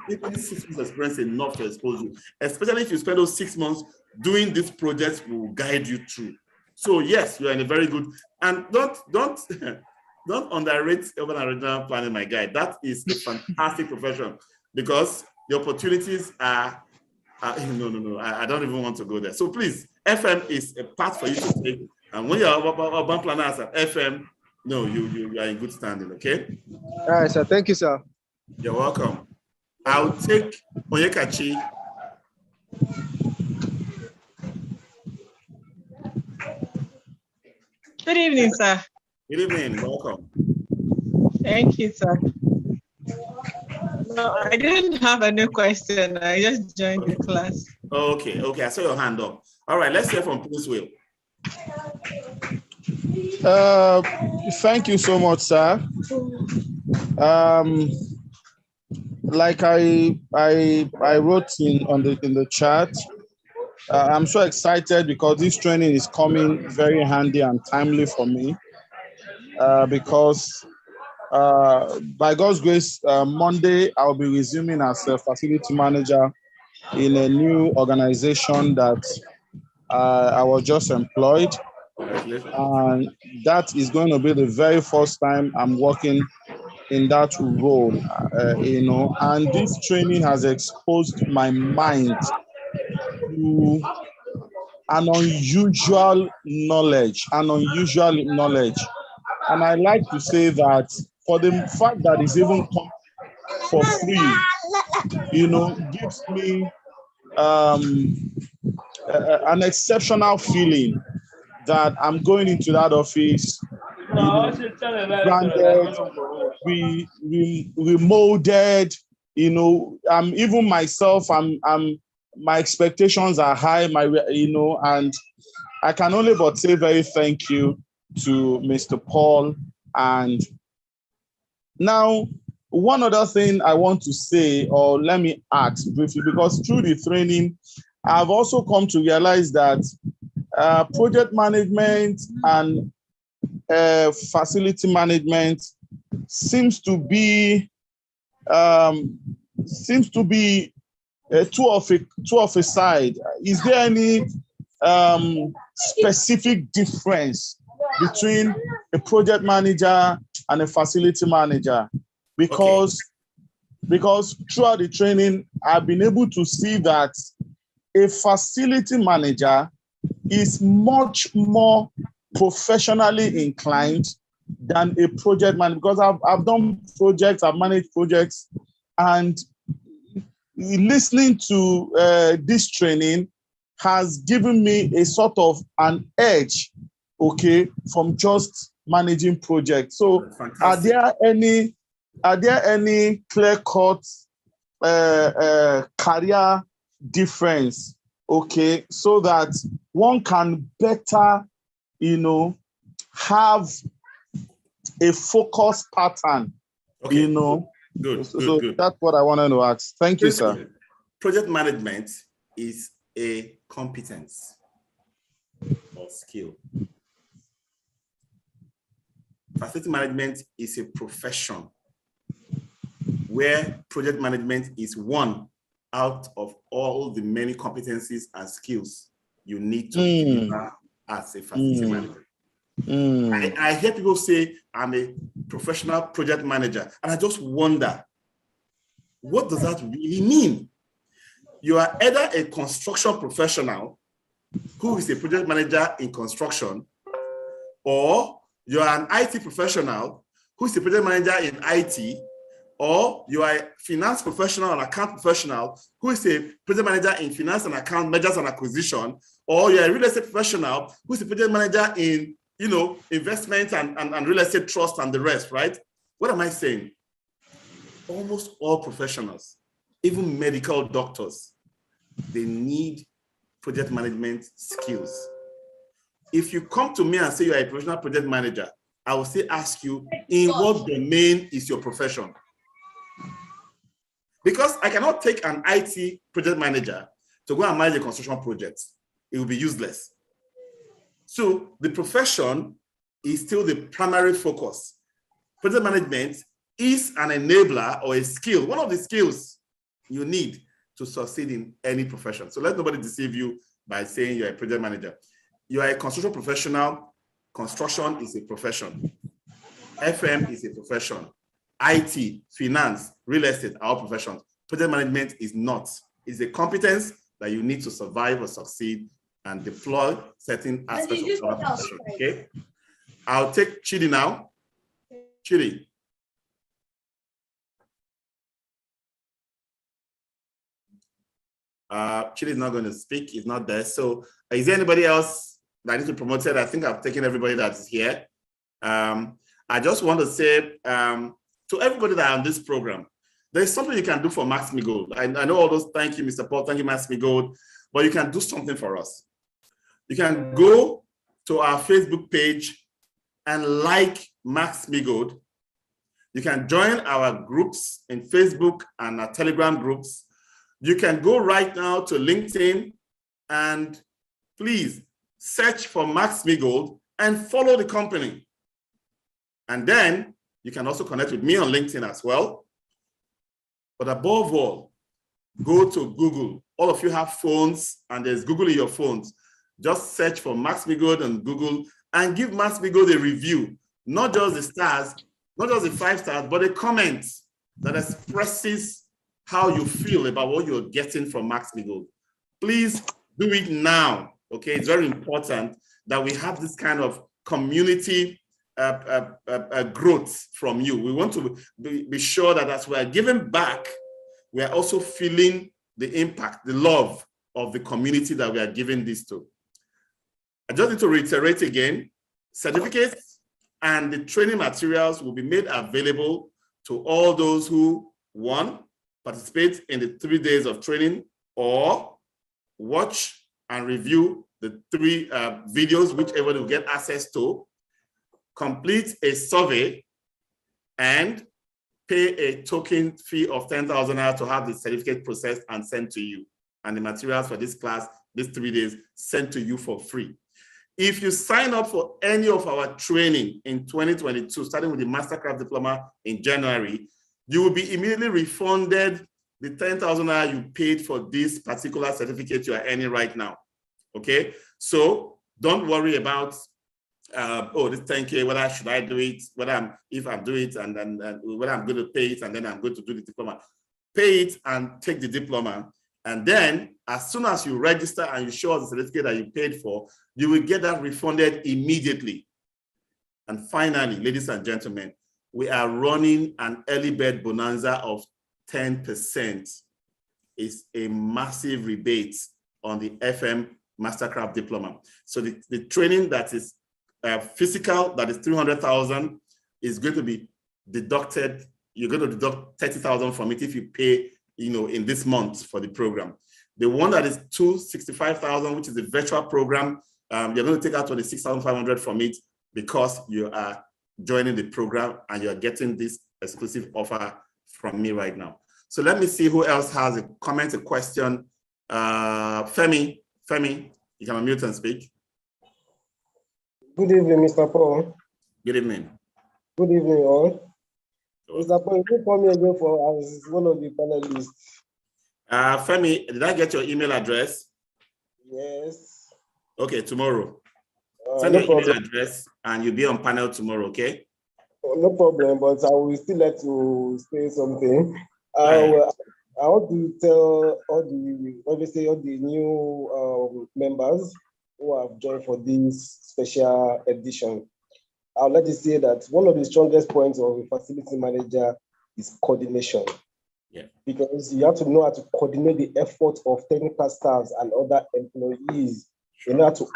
Even 6 months experience enough to expose you, especially if you spend those 6 months doing these projects, will guide you through. So yes, you are in a very good, and don't underrate urban and regional planning, my guy. That is a fantastic profession because the opportunities are no, I don't even want to go there. So please, FM is a path for you to take. And when you're urban planners at FM, no, you are in good standing, okay? All right, sir. Thank you, sir. You're welcome. I'll take Onyekachi. Good evening, sir. Good evening, welcome. Thank you, sir. No, I didn't have a new question. I just joined the class. Okay, I saw your hand up. All right, let's hear from Prince Will. Thank you so much, sir. Like I wrote in the chat, I'm so excited because this training is coming very handy and timely for me. Because by God's grace, Monday I'll be resuming as a facility manager in a new organization that I was just employed. And that is going to be the very first time I'm working in that role, and this training has exposed my mind to an unusual knowledge. And I like to say that for the fact that it's even come for free, gives me an exceptional feeling that I'm going into that office, branded, we molded, even myself, my expectations are high, and I can only but say very thank you to Mr. Paul. And now, one other thing I want to say, or let me ask briefly, because through the training, I've also come to realize that project management and facility management seems to be two of a side. Is there any specific difference between a project manager and a facility manager? Because throughout the training, I've been able to see that a facility manager is much more professionally inclined than a project manager, because I've done projects, I've managed projects, and listening to this training has given me a sort of an edge, okay, from just managing projects. So are there any clear-cut career difference, okay, so that one can better, have a focused pattern, okay. Good. That's what I wanted to ask. Thank you, sir. Project management is a competence or skill. Facility management is a profession where project management is one out of all the many competencies and skills you need to deliver as a facility manager. I hear people say, I'm a professional project manager, and I just wonder, what does that really mean? You are either a construction professional who is a project manager in construction, or you are an IT professional who is a project manager in IT, or you are a finance professional and account professional who is a project manager in finance and account mergers and acquisition, or you're a real estate professional who is a project manager in investment and real estate trust and the rest, right? what am I saying? Almost all professionals, even medical doctors, they need project management skills. If you come to me and say you're a professional project manager, I will still ask you, in what domain is your profession? Because I cannot take an IT project manager to go and manage a construction project. It will be useless. So the profession is still the primary focus. Project management is an enabler or a skill, one of the skills you need to succeed in any profession. So let nobody deceive you by saying you're a project manager. You are a construction professional. Construction is a profession. FM is a profession. IT, finance, real estate are all professions. Project management is not. It's a competence that you need to survive or succeed and deploy certain aspects of our profession. Okay. I'll take Chidi now. Chidi. Chidi is not going to speak. He's not there. So is there anybody else that I need to promote it? I think I've taken everybody that is here. I just want to say to everybody that are on this program, there's something you can do for Max-Migold. I know all those, thank you, Mr. Paul, thank you, Max-Migold, but you can do something for us. You can go to our Facebook page and like Max-Migold. You can join our groups in Facebook and our Telegram groups. You can go right now to LinkedIn and please search for Max-Migold and follow the company. And then you can also connect with me on LinkedIn as well. But above all, go to Google. All of you have phones and there's Google in your phones. Just search for Max-Migold on Google and give Max-Migold a review. Not just the stars, not just the 5 stars, but a comment that expresses how you feel about what you're getting from Max-Migold. Please do it now, okay? It's very important that we have this kind of community growth from you. We want to be sure that as we are giving back, we are also feeling the impact, the love of the community that we are giving this to. I just need to reiterate again, certificates and the training materials will be made available to all those who, one, participate in the 3 days of training or watch and review the 3 videos, whichever will get access to, complete a survey, and pay a token fee of 10,000 naira to have the certificate processed and sent to you. And the materials for this class, these 3 days, sent to you for free. If you sign up for any of our training in 2022, starting with the Mastercraft Diploma in January, you will be immediately refunded the 10,000 naira you paid for this particular certificate you are earning right now. Okay, so don't worry about oh, this 10K, whether should I do it, if I do it, and then whether I'm going to pay it, and then I'm going to do the diploma. Pay it and take the diploma. And then as soon as you register and you show us the certificate that you paid for, you will get that refunded immediately. And finally, ladies and gentlemen, we are running an early bird bonanza of 10%. It's a massive rebate on the FM Mastercraft Diploma. So the training that is physical, that is 300,000, is going to be deducted. You're going to deduct 30,000 from it if you pay, in this month for the program. The one that is 265,000, which is the virtual program, you're going to take out 26,500 from it because you are joining the program and you're getting this exclusive offer from me right now. So let me see who else has a comment, a question. Femi, you can unmute and speak. Good evening, Mr. Paul. Good evening. Good evening, all. Mr. Paul, you call me again for as one of the panelists. Femi, did I get your email address? Yes. Okay, tomorrow. Send your email address and you'll be on panel tomorrow, okay? No problem, but I will still like to say something. I want to tell all the new members who have joined for this special edition. I would like to say that one of the strongest points of a facility manager is coordination. Yeah. Because you have to know how to coordinate the effort of technical staffs and other employees in order to,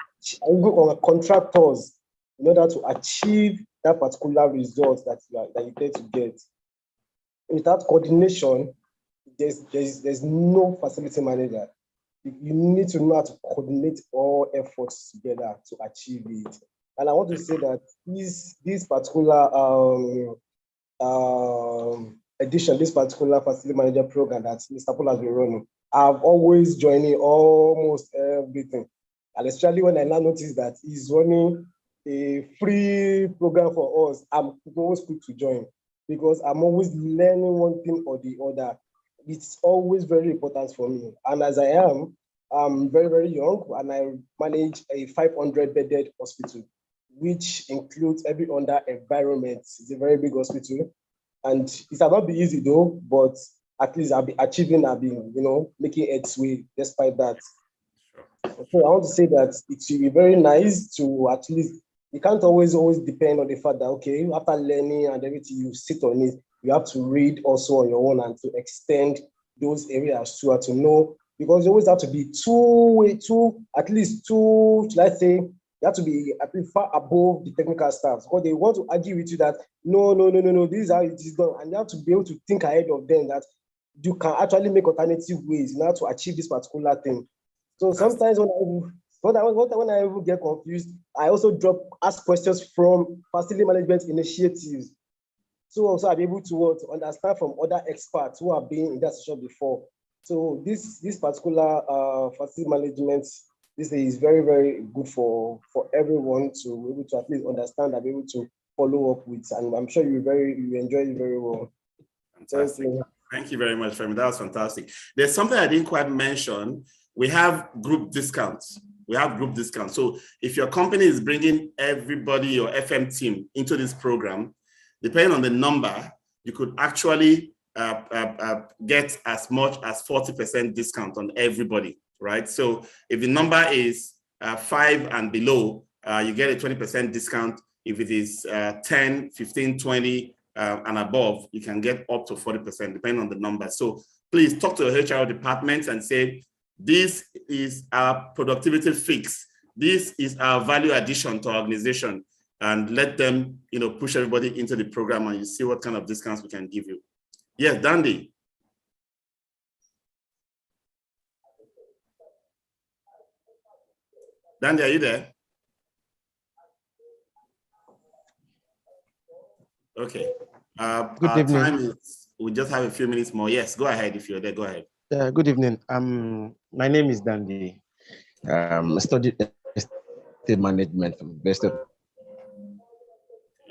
contractors, in order to achieve that particular result that you tend to get. Without coordination, there's no facility manager. You need to know how to coordinate all efforts together to achieve it. And I want to say that this particular edition, this particular facility manager program that Mr. Paul has been running, I've always joining almost everything. And especially when I now notice that he's running a free program for us, I'm always quick to join because I'm always learning one thing or the other. It's always very important for me. And as I'm very, very young, and I manage a 500-bedded hospital, which includes every other environment. It's a very big hospital. And it will not be easy though, but at least I'll be achieving, making its way despite that. So I want to say that it should be very nice to at least, you can't always depend on the fact that, okay, after learning and everything, you sit on it, you have to read also on your own and to extend those areas to know, because you always have to be at least two, let's say, you have to be at least far above the technical staff, because they want to argue with you that, no, this is how it is done. And you have to be able to think ahead of them that you can actually make alternative ways now to achieve this particular thing. So sometimes when I even get confused, I also ask questions from facility management initiatives. So also I'll be able to understand from other experts who have been in that session before. So this particular facility management, this is very, very good for everyone to be able to at least understand and be able to follow up with. And I'm sure you enjoy it very well. Fantastic. Thank you very much, Femi. That was fantastic. There's something I didn't quite mention. We have group discounts. So if your company is bringing everybody, your FM team, into this program, depending on the number, you could actually get as much as 40% discount on everybody, right? So if the number is 5 and below, you get a 20% discount. If it is 10, 15, 20 and above, you can get up to 40%, depending on the number. So please talk to your HR department and say, this is our productivity fix. This is our value addition to our organization, and let them, push everybody into the program, and you see what kind of discounts we can give you. Yes, Dandy. Dandy, are you there? Okay. Good our evening. time is, we just have a few minutes more. Yes, go ahead if you're there. Go ahead. Good evening. My name is Dandy. I studied estate management from the best of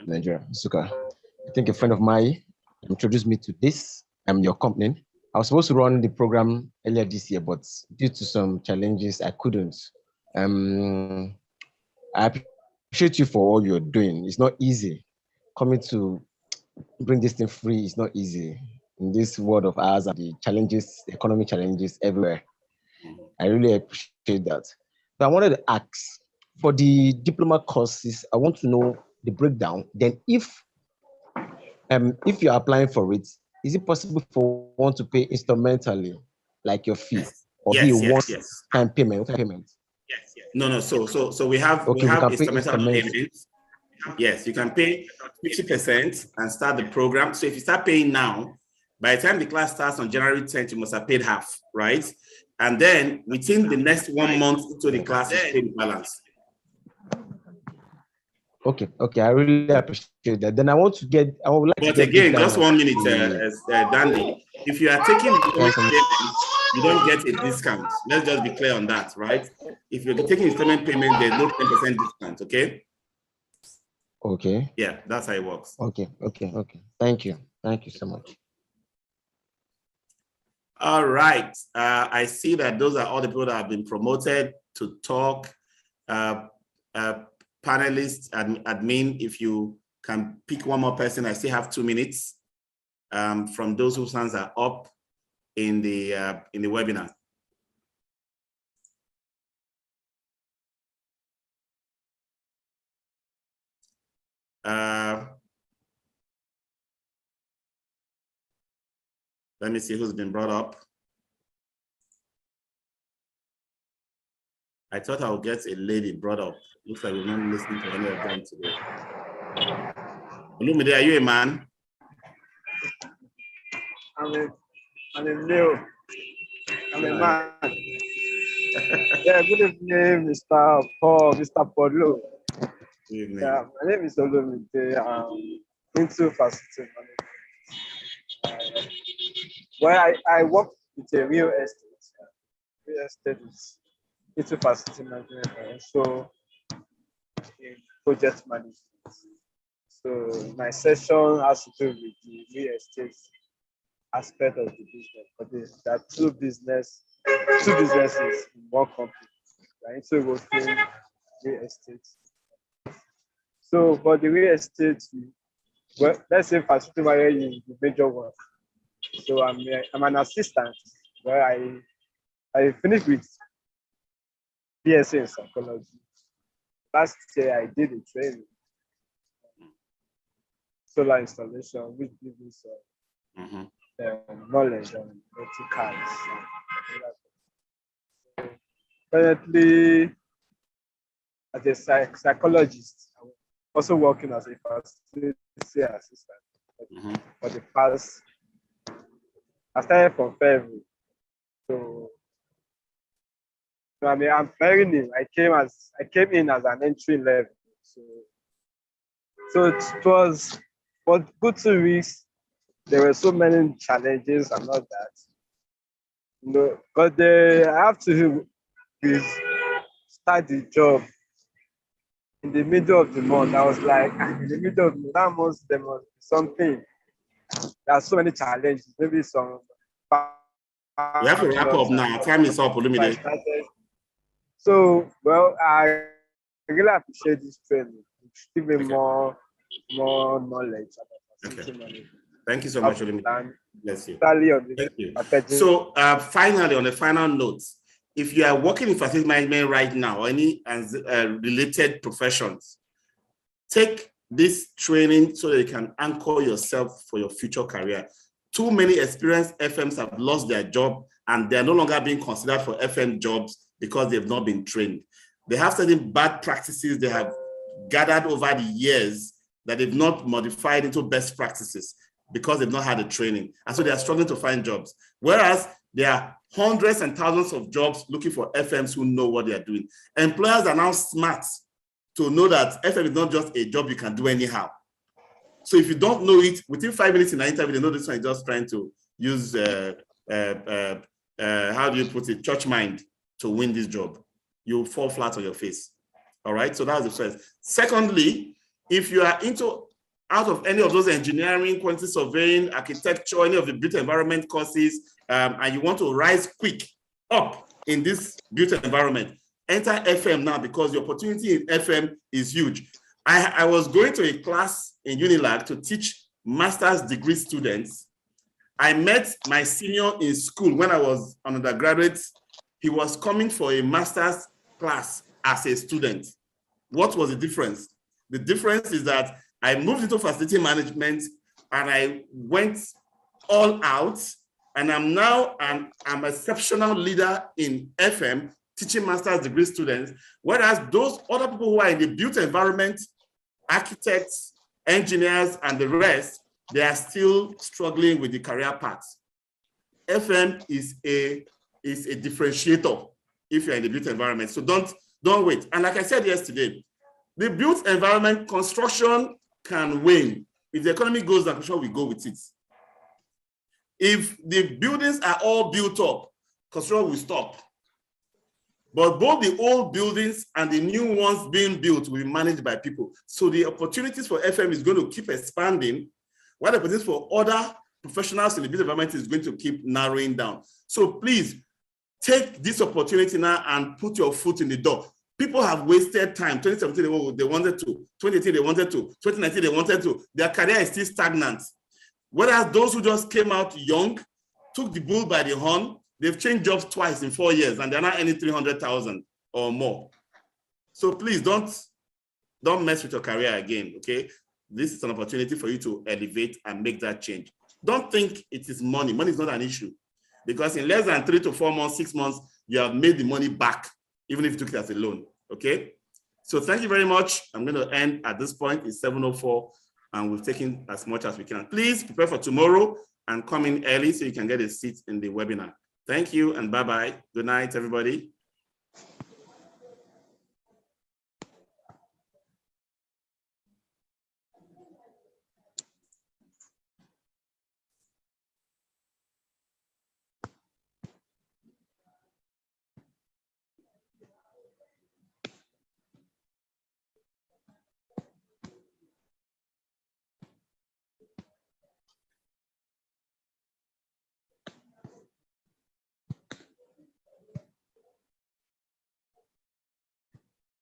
Nigeria, Suka. I think a friend of mine introduced me to this. Your company. I was supposed to run the program earlier this year, but due to some challenges, I couldn't. I appreciate you for all you're doing. It's not easy. Coming to bring this thing free is not easy. In this world of ours and the challenges, the economic challenges everywhere. I really appreciate that. But I wanted to ask, for the diploma courses, I want to know the breakdown. Then if you're applying for it, is it possible for one to pay instrumentally, like your fee? Yes. Or yes, be a yes, one-time payment? Yes. No. So we have instrumental payments. Yes, you can pay 50% and start the program. So if you start paying now, by the time the class starts on January 10th, you must have paid half, right? And then within the next 1 month into the class, you pay the balance. Okay, I really appreciate that. Then I would like but to get again, just 1 minute, Dandy. If you are taking payment, you don't get a discount. Let's just be clear on that, right? If you're taking installment payment, there's no 10% discount, okay? Okay. Yeah, that's how it works. Okay. Thank you so much. All right. I see that those are all the people that have been promoted to talk. Panelists and admin, if you can pick one more person, I still have 2 minutes from those whose hands are up in the webinar. Let me see who's been brought up. I thought I would get a lady brought up. Looks like we're not listening to any of them today. Olumide, are you a man? I'm a male. I'm a man. Yeah, good evening, Mr. Paul, Mr. Paulo. Good evening. Yeah, my name is Olumide. I'm into facility management. Well, I work with a real estate. Real estate is into facility management and also in project management. So my session has to do with the real estate aspect of the business. But there are two businesses in one company. We're into roofing, real estate. So for the real estate, well, let's say facility management is the major one. So I'm an assistant where I finished with BSc in psychology. Last year I did a training, solar installation, which gives me some knowledge on verticals. Currently, as a psychologist, I'm also working as a facility assistant for the past. I started from February, so I mean I'm very new. I came in as an entry level, so it was for good 2 weeks. There were so many challenges and all that, but I have to start the job in the middle of the month. I was like, in the middle of that month, there must be something. There are so many challenges, maybe some. We have to wrap up now. Time is up, Olumide. So, well, I really appreciate this training. It's giving me more knowledge about facility management. Thank you so much, Olumide. Bless you. Thank you. So, finally, on a final note, if you are working in facility management right now, or any related professions, take this training so that you can anchor yourself for your future career. Too many experienced FMs have lost their job and they're no longer being considered for FM jobs because they've not been trained. They have certain bad practices they have gathered over the years that they've not modified into best practices because they've not had the training. And so they are struggling to find jobs. Whereas there are hundreds and thousands of jobs looking for FMs who know what they are doing. Employers are now smart to know that FM is not just a job you can do anyhow. So if you don't know it, within 5 minutes in an interview, they know this one is just trying to use, how do you put it, church mind to win this job. You'll fall flat on your face. All right, so that's the first. Secondly, if you are out of any of those engineering, quantity surveying, architecture, any of the built environment courses, and you want to rise quick up in this built environment, enter FM now because the opportunity in FM is huge. I was going to a class in Unilag to teach master's degree students. I met my senior in school when I was an undergraduate. He was coming for a master's class as a student. What was the difference? The difference is that I moved into facility management and I went all out, and I'm now an exceptional leader in FM teaching master's degree students, whereas those other people who are in the built environment, architects, engineers, and the rest, they are still struggling with the career paths. FM is a differentiator if you're in the built environment. So don't wait. And like I said yesterday, the built environment construction can win. If the economy goes down, construction will go with it. If the buildings are all built up, construction will stop. But both the old buildings and the new ones being built will be managed by people. So the opportunities for FM is going to keep expanding, while the opportunities for other professionals in the business environment is going to keep narrowing down. So please take this opportunity now and put your foot in the door. People have wasted time. 2017, they wanted to. 2018, they wanted to. 2019, they wanted to. Their career is still stagnant. Whereas those who just came out young, took the bull by the horn, they've changed jobs twice in 4 years, and they're not earning 300,000 or more. So please don't mess with your career again, okay? This is an opportunity for you to elevate and make that change. Don't think it is money. Money is not an issue, because in less than 3 to 4 months, 6 months, you have made the money back, even if you took it as a loan, okay? So thank you very much. I'm going to end at this point. It's 7:04. and we've taken as much as we can. Please prepare for tomorrow and come in early so you can get a seat in the webinar. Thank you and bye-bye. Good night, everybody.